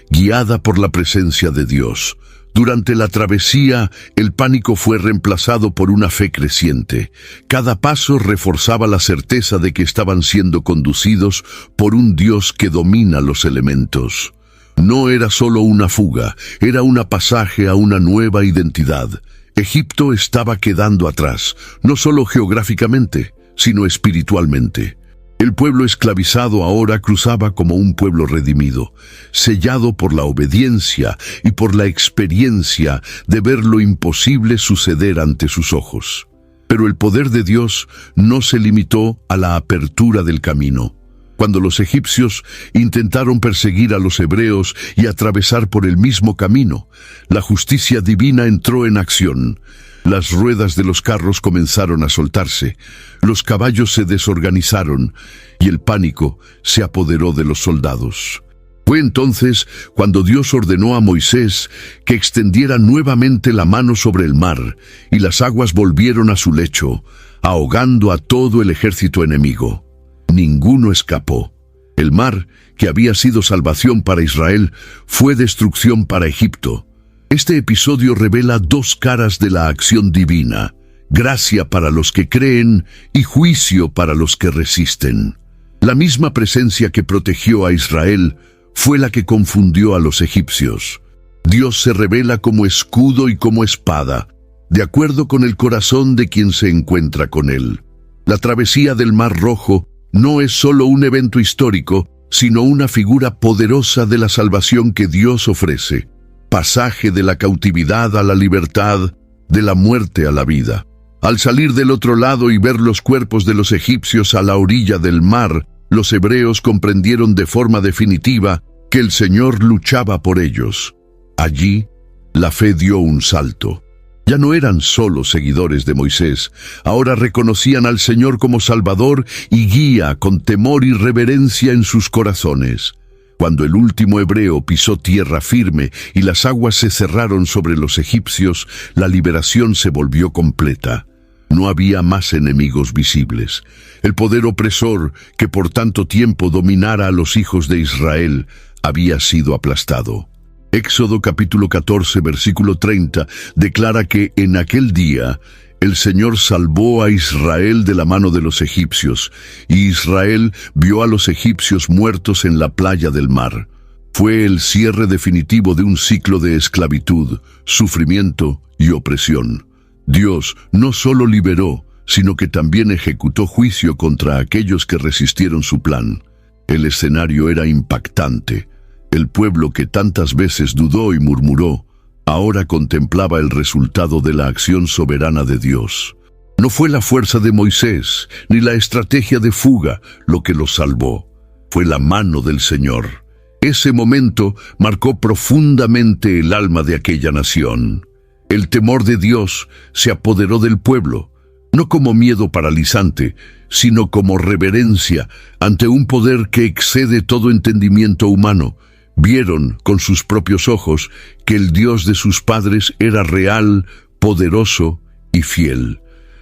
guiada por la presencia de Dios. Durante la travesía, el pánico fue reemplazado por una fe creciente. Cada paso reforzaba la certeza de que estaban siendo conducidos por un Dios que domina los elementos. No era solo una fuga, era un pasaje a una nueva identidad. Egipto estaba quedando atrás, no solo geográficamente, sino espiritualmente. El pueblo esclavizado ahora cruzaba como un pueblo redimido, sellado por la obediencia y por la experiencia de ver lo imposible suceder ante sus ojos. Pero el poder de Dios no se limitó a la apertura del camino. Cuando los egipcios intentaron perseguir a los hebreos y atravesar por el mismo camino, la justicia divina entró en acción. Las ruedas de los carros comenzaron a soltarse, los caballos se desorganizaron y el pánico se apoderó de los soldados. Fue entonces cuando Dios ordenó a Moisés que extendiera nuevamente la mano sobre el mar, y las aguas volvieron a su lecho, ahogando a todo el ejército enemigo. Ninguno escapó. El mar, que había sido salvación para Israel, fue destrucción para Egipto. Este episodio revela dos caras de la acción divina: gracia para los que creen y juicio para los que resisten. La misma presencia que protegió a Israel fue la que confundió a los egipcios. Dios se revela como escudo y como espada, de acuerdo con el corazón de quien se encuentra con él. La travesía del Mar Rojo no es solo un evento histórico, sino una figura poderosa de la salvación que Dios ofrece. Pasaje de la cautividad a la libertad, de la muerte a la vida. Al salir del otro lado y ver los cuerpos de los egipcios a la orilla del mar, los hebreos comprendieron de forma definitiva que el Señor luchaba por ellos. Allí, la fe dio un salto. Ya no eran solo seguidores de Moisés, ahora reconocían al Señor como Salvador y guía con temor y reverencia en sus corazones. Cuando el último hebreo pisó tierra firme y las aguas se cerraron sobre los egipcios, la liberación se volvió completa. No había más enemigos visibles. El poder opresor que por tanto tiempo dominara a los hijos de Israel había sido aplastado. Éxodo capítulo 14, versículo 30, declara que en aquel día el Señor salvó a Israel de la mano de los egipcios, y Israel vio a los egipcios muertos en la playa del mar. Fue el cierre definitivo de un ciclo de esclavitud, sufrimiento y opresión. Dios no solo liberó, sino que también ejecutó juicio contra aquellos que resistieron su plan. El escenario era impactante. El pueblo que tantas veces dudó y murmuró, ahora contemplaba el resultado de la acción soberana de Dios. No fue la fuerza de Moisés, ni la estrategia de fuga lo que los salvó. Fue la mano del Señor. Ese momento marcó profundamente el alma de aquella nación. El temor de Dios se apoderó del pueblo, no como miedo paralizante, sino como reverencia ante un poder que excede todo entendimiento humano. Vieron con sus propios ojos que el Dios de sus padres era real, poderoso y fiel.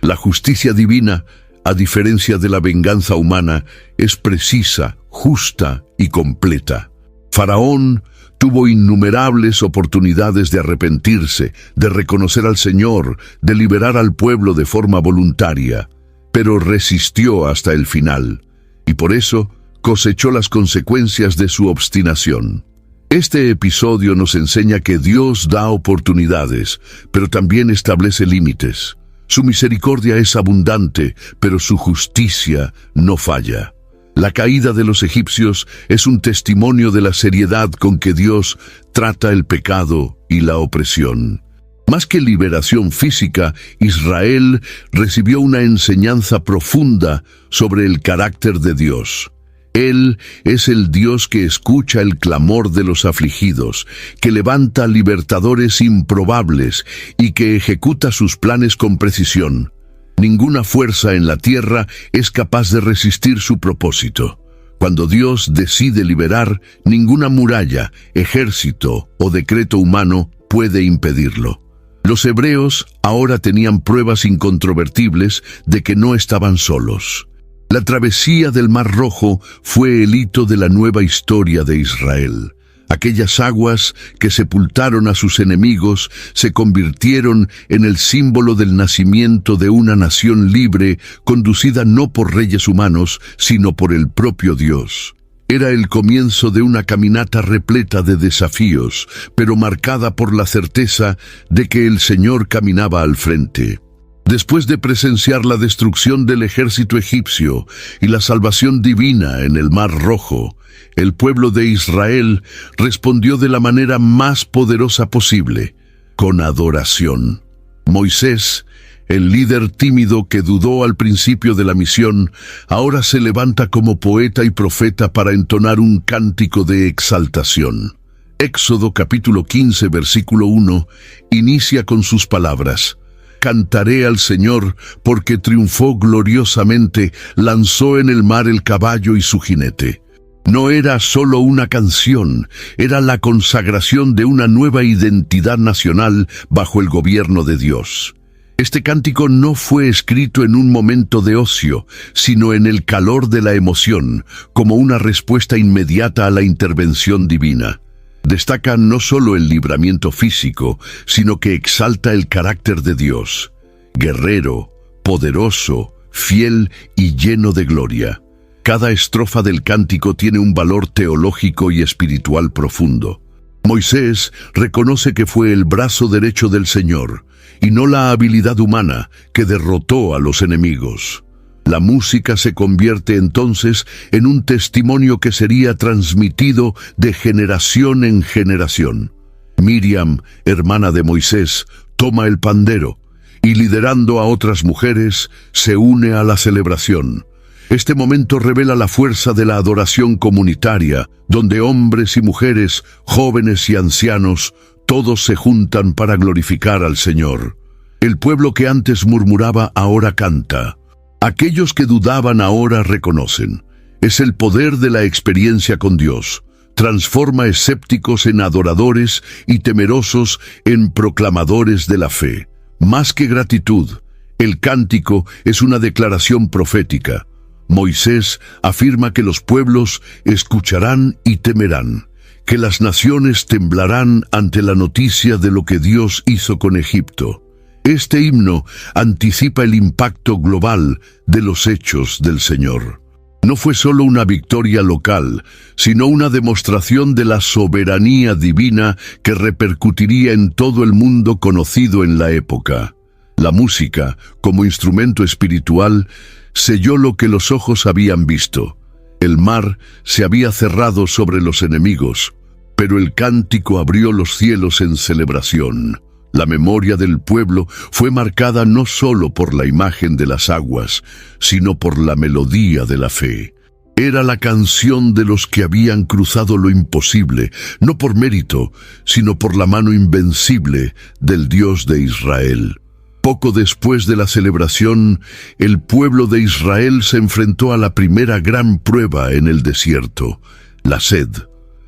La justicia divina, a diferencia de la venganza humana, es precisa, justa y completa. Faraón tuvo innumerables oportunidades de arrepentirse, de reconocer al Señor, de liberar al pueblo de forma voluntaria, pero resistió hasta el final, y por eso cosechó las consecuencias de su obstinación. Este episodio nos enseña que Dios da oportunidades, pero también establece límites. Su misericordia es abundante, pero su justicia no falla. La caída de los egipcios es un testimonio de la seriedad con que Dios trata el pecado y la opresión. Más que liberación física, Israel recibió una enseñanza profunda sobre el carácter de Dios. Él es el Dios que escucha el clamor de los afligidos, que levanta libertadores improbables y que ejecuta sus planes con precisión. Ninguna fuerza en la tierra es capaz de resistir su propósito. Cuando Dios decide liberar, ninguna muralla, ejército o decreto humano puede impedirlo. Los hebreos ahora tenían pruebas incontrovertibles de que no estaban solos. La travesía del Mar Rojo fue el hito de la nueva historia de Israel. Aquellas aguas que sepultaron a sus enemigos se convirtieron en el símbolo del nacimiento de una nación libre, conducida no por reyes humanos, sino por el propio Dios. Era el comienzo de una caminata repleta de desafíos, pero marcada por la certeza de que el Señor caminaba al frente. Después de presenciar la destrucción del ejército egipcio y la salvación divina en el Mar Rojo, el pueblo de Israel respondió de la manera más poderosa posible, con adoración. Moisés, el líder tímido que dudó al principio de la misión, ahora se levanta como poeta y profeta para entonar un cántico de exaltación. Éxodo capítulo 15, versículo 1, inicia con sus palabras: «Cantaré al Señor porque triunfó gloriosamente, lanzó en el mar el caballo y su jinete». No era solo una canción, era la consagración de una nueva identidad nacional bajo el gobierno de Dios. Este cántico no fue escrito en un momento de ocio, sino en el calor de la emoción, como una respuesta inmediata a la intervención divina. Destaca no solo el libramiento físico, sino que exalta el carácter de Dios, guerrero, poderoso, fiel y lleno de gloria. Cada estrofa del cántico tiene un valor teológico y espiritual profundo. Moisés reconoce que fue el brazo derecho del Señor, y no la habilidad humana que derrotó a los enemigos. La música se convierte entonces en un testimonio que sería transmitido de generación en generación. Miriam, hermana de Moisés, toma el pandero y, liderando a otras mujeres, se une a la celebración. Este momento revela la fuerza de la adoración comunitaria, donde hombres y mujeres, jóvenes y ancianos, todos se juntan para glorificar al Señor. El pueblo que antes murmuraba ahora canta. Aquellos que dudaban ahora reconocen. Es el poder de la experiencia con Dios. Transforma escépticos en adoradores y temerosos en proclamadores de la fe. Más que gratitud, el cántico es una declaración profética. Moisés afirma que los pueblos escucharán y temerán, que las naciones temblarán ante la noticia de lo que Dios hizo con Egipto. Este himno anticipa el impacto global de los hechos del Señor. No fue solo una victoria local, sino una demostración de la soberanía divina que repercutiría en todo el mundo conocido en la época. La música, como instrumento espiritual, selló lo que los ojos habían visto. El mar se había cerrado sobre los enemigos, pero el cántico abrió los cielos en celebración. La memoria del pueblo fue marcada no solo por la imagen de las aguas, sino por la melodía de la fe. Era la canción de los que habían cruzado lo imposible, no por mérito, sino por la mano invencible del Dios de Israel. Poco después de la celebración, el pueblo de Israel se enfrentó a la primera gran prueba en el desierto, la sed.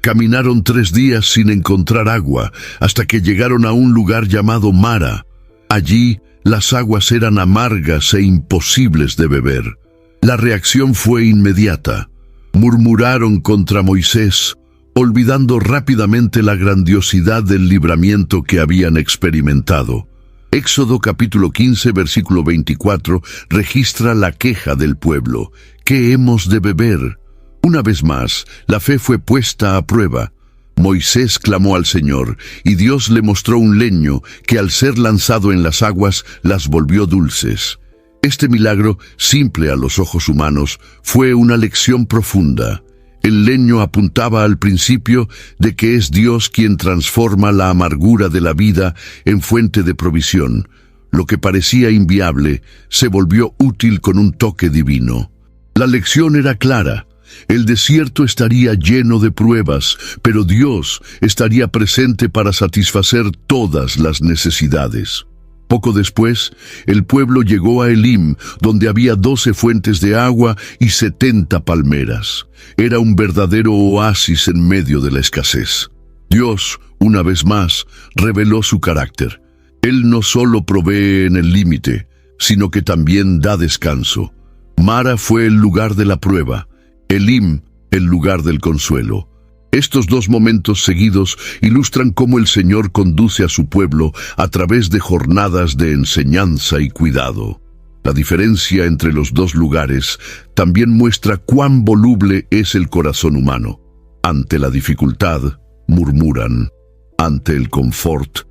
Caminaron 3 días sin encontrar agua, hasta que llegaron a un lugar llamado Mara. Allí, Las aguas eran amargas e imposibles de beber. La reacción fue inmediata. Murmuraron contra Moisés, olvidando rápidamente la grandiosidad del libramiento que habían experimentado. Éxodo capítulo 15, versículo 24, registra la queja del pueblo. ¿Qué hemos de beber? Una vez más, la fe fue puesta a prueba. Moisés clamó al Señor, y Dios le mostró un leño que al ser lanzado en las aguas las volvió dulces. Este milagro, simple a los ojos humanos, fue una lección profunda. El leño apuntaba al principio de que es Dios quien transforma la amargura de la vida en fuente de provisión. Lo que parecía inviable se volvió útil con un toque divino. La lección era clara. El desierto estaría lleno de pruebas, pero Dios estaría presente para satisfacer todas las necesidades. Poco después, el pueblo llegó a Elim, donde había 12 fuentes de agua y 70 palmeras. Era un verdadero oasis en medio de la escasez. Dios, una vez más, reveló su carácter. Él no solo provee en el límite, sino que también da descanso. Mara fue el lugar de la prueba, Elim el lugar del consuelo. Estos dos momentos seguidos ilustran cómo el Señor conduce a su pueblo a través de jornadas de enseñanza y cuidado. La diferencia entre los dos lugares también muestra cuán voluble es el corazón humano. Ante la dificultad, murmuran. Ante el confort,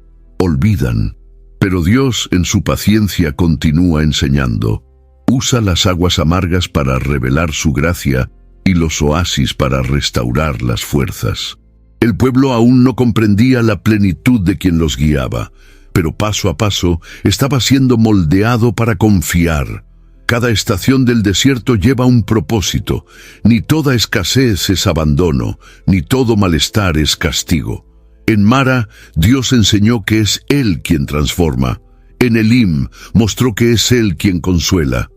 olvidan. Pero Dios, en su paciencia, continúa enseñando. Usa las aguas amargas para revelar su gracia y los oasis para restaurar las fuerzas. El pueblo aún no comprendía la plenitud de quien los guiaba, pero paso a paso estaba siendo moldeado para confiar. Cada estación del desierto lleva un propósito. Ni toda escasez es abandono, ni todo malestar es castigo. En Mara, Dios enseñó que es Él quien transforma. En Elim, mostró que es Él quien consuela.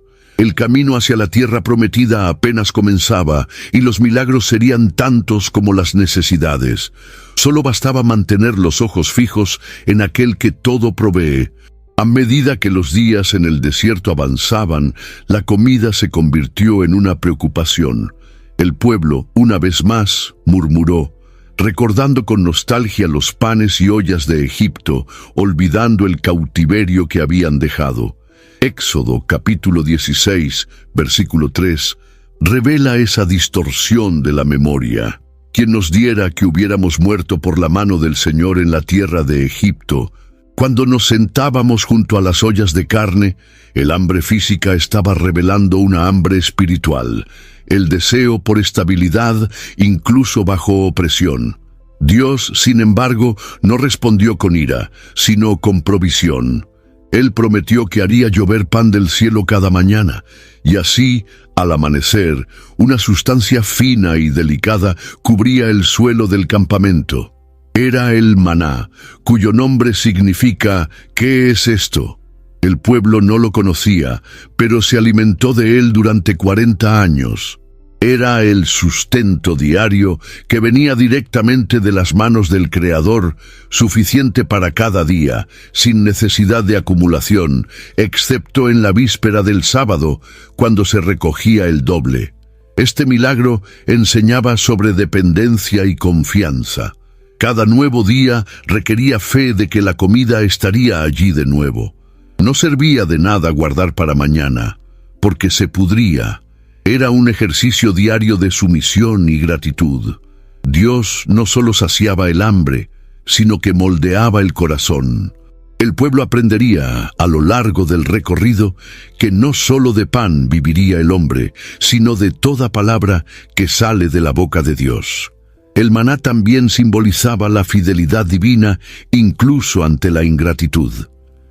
El camino hacia la tierra prometida apenas comenzaba, y los milagros serían tantos como las necesidades. Solo bastaba mantener los ojos fijos en aquel que todo provee. A medida que los días en el desierto avanzaban, la comida se convirtió en una preocupación. El pueblo, una vez más, murmuró, recordando con nostalgia los panes y ollas de Egipto, olvidando el cautiverio que habían dejado. Éxodo capítulo 16, versículo 3, revela esa distorsión de la memoria. Quien nos diera que hubiéramos muerto por la mano del Señor en la tierra de Egipto. Cuando nos sentábamos junto a las ollas de carne, el hambre física estaba revelando una hambre espiritual, el deseo por estabilidad incluso bajo opresión. Dios, sin embargo, no respondió con ira, sino con provisión. Él prometió que haría llover pan del cielo cada mañana, y así, al amanecer, una sustancia fina y delicada cubría el suelo del campamento. Era el maná, cuyo nombre significa ¿qué es esto? El pueblo no lo conocía, pero se alimentó de él durante 40 años. Era el sustento diario que venía directamente de las manos del Creador, suficiente para cada día, sin necesidad de acumulación, excepto en la víspera del sábado, cuando se recogía el doble. Este milagro enseñaba sobre dependencia y confianza. Cada nuevo día requería fe de que la comida estaría allí de nuevo. No servía de nada guardar para mañana, porque se pudría. Era un ejercicio diario de sumisión y gratitud. Dios no solo saciaba el hambre, sino que moldeaba el corazón. El pueblo aprendería, a lo largo del recorrido, que no solo de pan viviría el hombre, sino de toda palabra que sale de la boca de Dios. El maná también simbolizaba la fidelidad divina, incluso ante la ingratitud.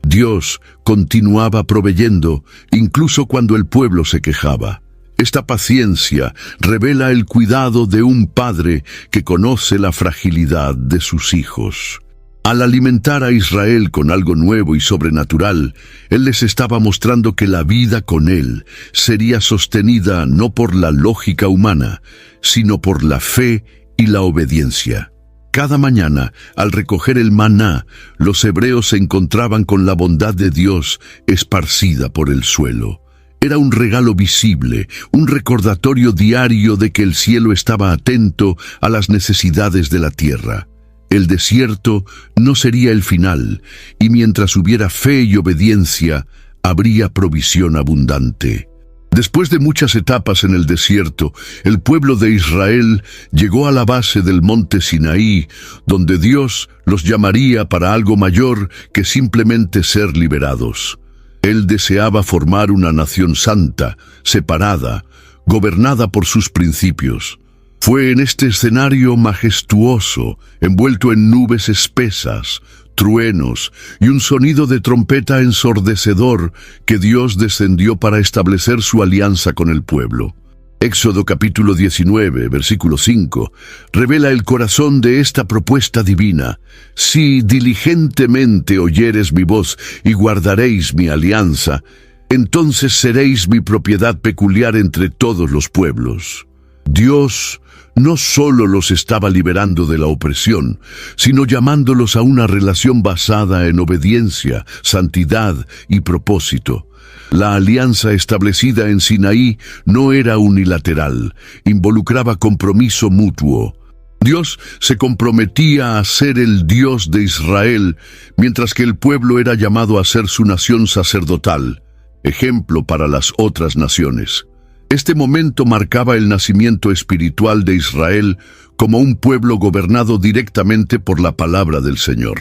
Dios continuaba proveyendo, incluso cuando el pueblo se quejaba. Esta paciencia revela el cuidado de un padre que conoce la fragilidad de sus hijos. Al alimentar a Israel con algo nuevo y sobrenatural, Él les estaba mostrando que la vida con Él sería sostenida no por la lógica humana, sino por la fe y la obediencia. Cada mañana, al recoger el maná, los hebreos se encontraban con la bondad de Dios esparcida por el suelo. Era un regalo visible, un recordatorio diario de que el cielo estaba atento a las necesidades de la tierra. El desierto no sería el final, y mientras hubiera fe y obediencia, habría provisión abundante. Después de muchas etapas en el desierto, el pueblo de Israel llegó a la base del monte Sinaí, donde Dios los llamaría para algo mayor que simplemente ser liberados. Él deseaba formar una nación santa, separada, gobernada por sus principios. Fue en este escenario majestuoso, envuelto en nubes espesas, truenos y un sonido de trompeta ensordecedor, que Dios descendió para establecer su alianza con el pueblo. Éxodo capítulo 19, versículo 5, revela el corazón de esta propuesta divina. Si diligentemente oyeres mi voz y guardaréis mi alianza, entonces seréis mi propiedad peculiar entre todos los pueblos. Dios no solo los estaba liberando de la opresión, sino llamándolos a una relación basada en obediencia, santidad y propósito. La alianza establecida en Sinaí no era unilateral, involucraba compromiso mutuo. Dios se comprometía a ser el Dios de Israel, mientras que el pueblo era llamado a ser su nación sacerdotal, ejemplo para las otras naciones. Este momento marcaba el nacimiento espiritual de Israel como un pueblo gobernado directamente por la palabra del Señor.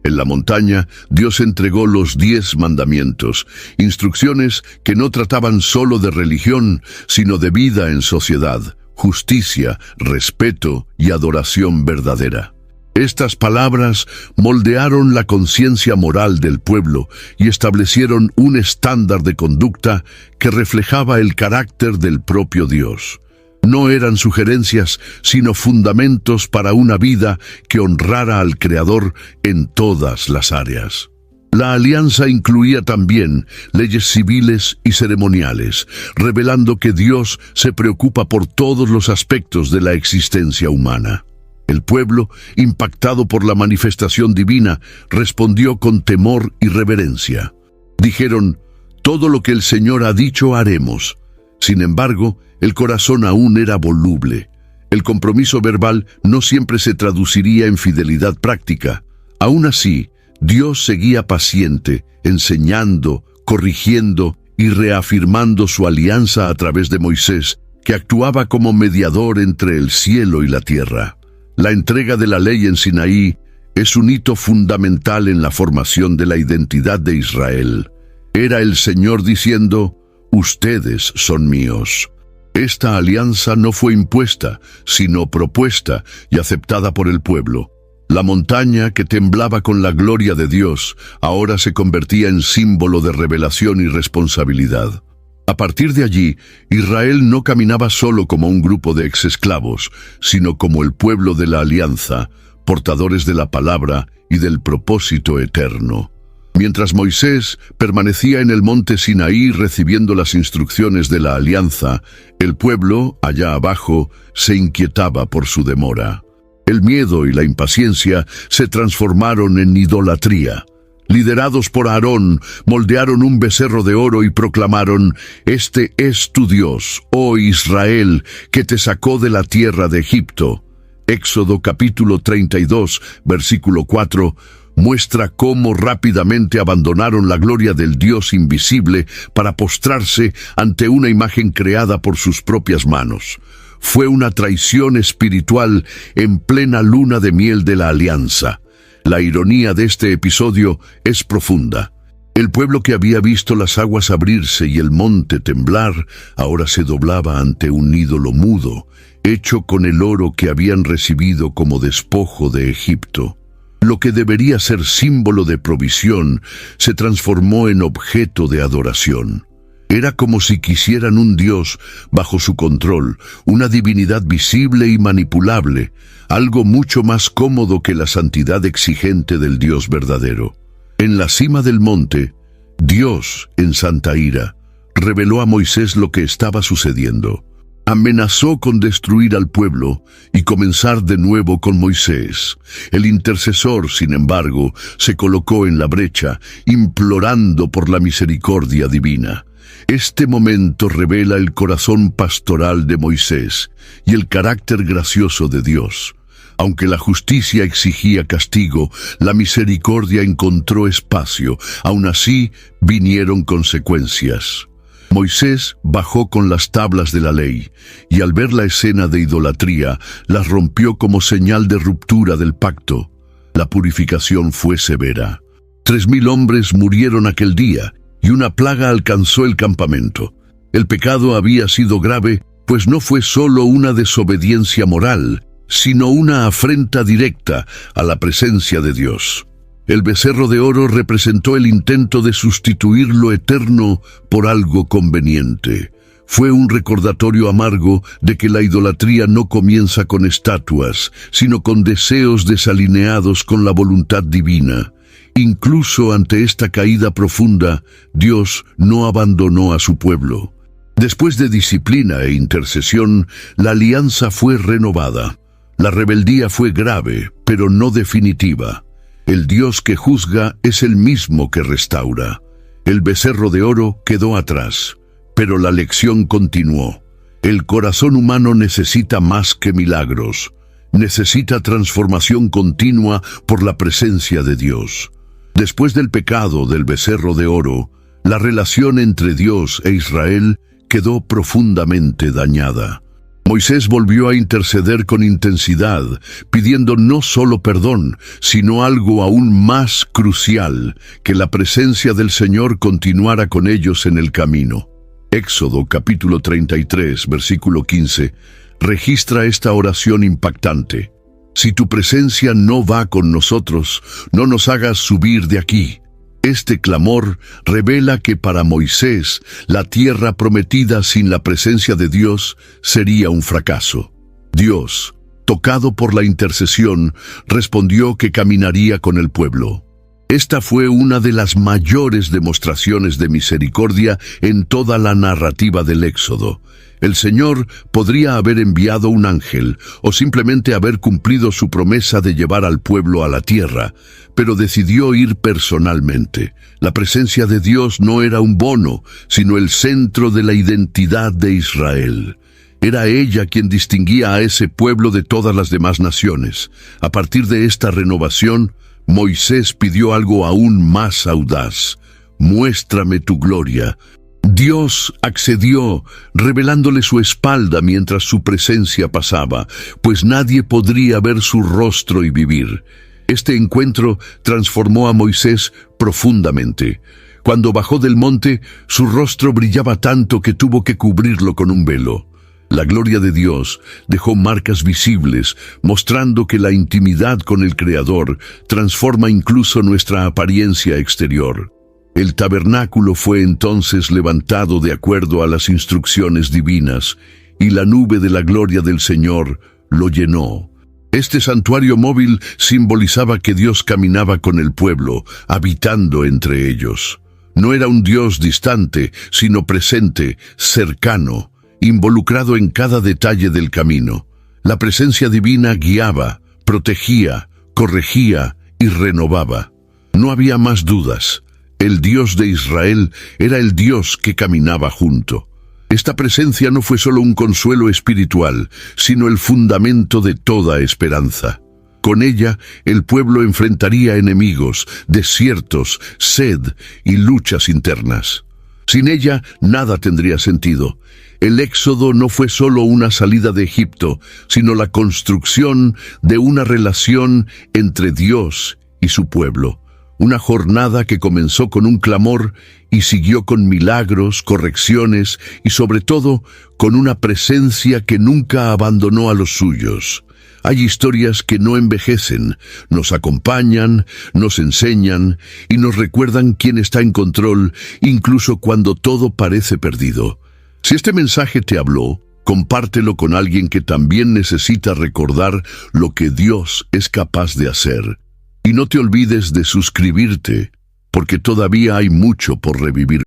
En la montaña, Dios entregó los 10 mandamientos, instrucciones que no trataban solo de religión, sino de vida en sociedad, justicia, respeto y adoración verdadera. Estas palabras moldearon la conciencia moral del pueblo y establecieron un estándar de conducta que reflejaba el carácter del propio Dios. No eran sugerencias, sino fundamentos para una vida que honrara al Creador en todas las áreas. La alianza incluía también leyes civiles y ceremoniales, revelando que Dios se preocupa por todos los aspectos de la existencia humana. El pueblo, impactado por la manifestación divina, respondió con temor y reverencia. Dijeron: «Todo lo que el Señor ha dicho haremos». Sin embargo, el corazón aún era voluble. El compromiso verbal no siempre se traduciría en fidelidad práctica. Aún así, Dios seguía paciente, enseñando, corrigiendo y reafirmando su alianza a través de Moisés, que actuaba como mediador entre el cielo y la tierra. La entrega de la ley en Sinaí es un hito fundamental en la formación de la identidad de Israel. Era el Señor diciendo: «Ustedes son míos». Esta alianza no fue impuesta, sino propuesta y aceptada por el pueblo. La montaña, que temblaba con la gloria de Dios, ahora se convertía en símbolo de revelación y responsabilidad. A partir de allí, Israel no caminaba solo como un grupo de exesclavos, sino como el pueblo de la alianza, portadores de la palabra y del propósito eterno. Mientras Moisés permanecía en el monte Sinaí recibiendo las instrucciones de la alianza, el pueblo, allá abajo, se inquietaba por su demora. El miedo y la impaciencia se transformaron en idolatría. Liderados por Aarón, moldearon un becerro de oro y proclamaron: «Este es tu Dios, oh Israel, que te sacó de la tierra de Egipto». Éxodo capítulo 32, versículo 4, muestra cómo rápidamente abandonaron la gloria del Dios invisible para postrarse ante una imagen creada por sus propias manos. Fue una traición espiritual en plena luna de miel de la alianza. La ironía de este episodio es profunda. El pueblo que había visto las aguas abrirse y el monte temblar, ahora se doblaba ante un ídolo mudo, hecho con el oro que habían recibido como despojo de Egipto. Lo que debería ser símbolo de provisión se transformó en objeto de adoración. Era como si quisieran un Dios bajo su control, una divinidad visible y manipulable, algo mucho más cómodo que la santidad exigente del Dios verdadero. En la cima del monte, Dios, en santa ira, reveló a Moisés lo que estaba sucediendo. Amenazó con destruir al pueblo y comenzar de nuevo con Moisés. El intercesor, sin embargo, se colocó en la brecha, implorando por la misericordia divina. Este momento revela el corazón pastoral de Moisés y el carácter gracioso de Dios. Aunque la justicia exigía castigo, la misericordia encontró espacio. Aún así, vinieron consecuencias. Moisés bajó con las tablas de la ley, y al ver la escena de idolatría, las rompió como señal de ruptura del pacto. La purificación fue severa. 3,000 hombres murieron aquel día, y una plaga alcanzó el campamento. El pecado había sido grave, pues no fue solo una desobediencia moral, sino una afrenta directa a la presencia de Dios. El becerro de oro representó el intento de sustituir lo eterno por algo conveniente. Fue un recordatorio amargo de que la idolatría no comienza con estatuas, sino con deseos desalineados con la voluntad divina. Incluso ante esta caída profunda, Dios no abandonó a su pueblo. Después de disciplina e intercesión, la alianza fue renovada. La rebeldía fue grave, pero no definitiva. El Dios que juzga es el mismo que restaura. El becerro de oro quedó atrás, pero la lección continuó. El corazón humano necesita más que milagros. Necesita transformación continua por la presencia de Dios. Después del pecado del becerro de oro, la relación entre Dios e Israel quedó profundamente dañada. Moisés volvió a interceder con intensidad, pidiendo no solo perdón, sino algo aún más crucial, que la presencia del Señor continuara con ellos en el camino. Éxodo capítulo 33, versículo 15, registra esta oración impactante. Si tu presencia no va con nosotros, no nos hagas subir de aquí. Este clamor revela que para Moisés, la tierra prometida sin la presencia de Dios sería un fracaso. Dios, tocado por la intercesión, respondió que caminaría con el pueblo. Esta fue una de las mayores demostraciones de misericordia en toda la narrativa del Éxodo. El Señor podría haber enviado un ángel o simplemente haber cumplido su promesa de llevar al pueblo a la tierra, pero decidió ir personalmente. La presencia de Dios no era un bono, sino el centro de la identidad de Israel. Era ella quien distinguía a ese pueblo de todas las demás naciones. A partir de esta renovación, Moisés pidió algo aún más audaz. Muéstrame tu gloria. Dios accedió, revelándole su espalda mientras su presencia pasaba, pues nadie podría ver su rostro y vivir. Este encuentro transformó a Moisés profundamente. Cuando bajó del monte, su rostro brillaba tanto que tuvo que cubrirlo con un velo. La gloria de Dios dejó marcas visibles, mostrando que la intimidad con el Creador transforma incluso nuestra apariencia exterior. El tabernáculo fue entonces levantado de acuerdo a las instrucciones divinas, y la nube de la gloria del Señor lo llenó. Este santuario móvil simbolizaba que Dios caminaba con el pueblo, habitando entre ellos. No era un Dios distante, sino presente, cercano, involucrado en cada detalle del camino. La presencia divina guiaba, protegía, corregía y renovaba. No había más dudas. El Dios de Israel era el Dios que caminaba junto. Esta presencia no fue solo un consuelo espiritual, sino el fundamento de toda esperanza. Con ella, el pueblo enfrentaría enemigos, desiertos, sed y luchas internas. Sin ella, nada tendría sentido. El éxodo no fue solo una salida de Egipto, sino la construcción de una relación entre Dios y su pueblo. Una jornada que comenzó con un clamor y siguió con milagros, correcciones y sobre todo con una presencia que nunca abandonó a los suyos. Hay historias que no envejecen, nos acompañan, nos enseñan y nos recuerdan quién está en control, incluso cuando todo parece perdido. Si este mensaje te habló, compártelo con alguien que también necesita recordar lo que Dios es capaz de hacer. Y no te olvides de suscribirte, porque todavía hay mucho por revivir.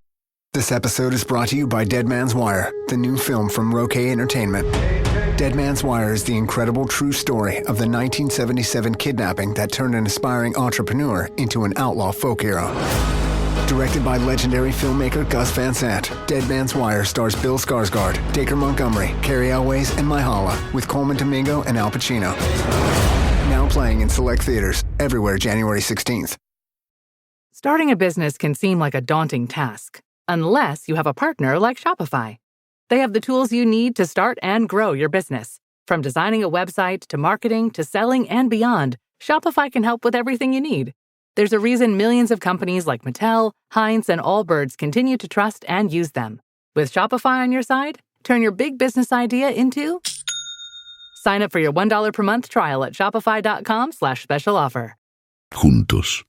This episode is brought to you by Dead Man's Wire, the new film from Roquet Entertainment. Dead Man's Wire is the incredible true story of the 1977 kidnapping that turned an aspiring entrepreneur into an outlaw folk hero. Directed by legendary filmmaker Gus Van Sant, Dead Man's Wire stars Bill Skarsgård, Dacre Montgomery, Carrie Elways, and Myha'la, with Coleman Domingo and Al Pacino. Now playing in select theaters everywhere January 16th. Starting a business can seem like a daunting task, unless you have a partner like Shopify. They have the tools you need to start and grow your business. From designing a website to marketing to selling and beyond, Shopify can help with everything you need. There's a reason millions of companies like Mattel, Heinz, and Allbirds continue to trust and use them. With Shopify on your side, turn your big business idea into... Sign up for your $1 per month trial at shopify.com/special offer. Juntos,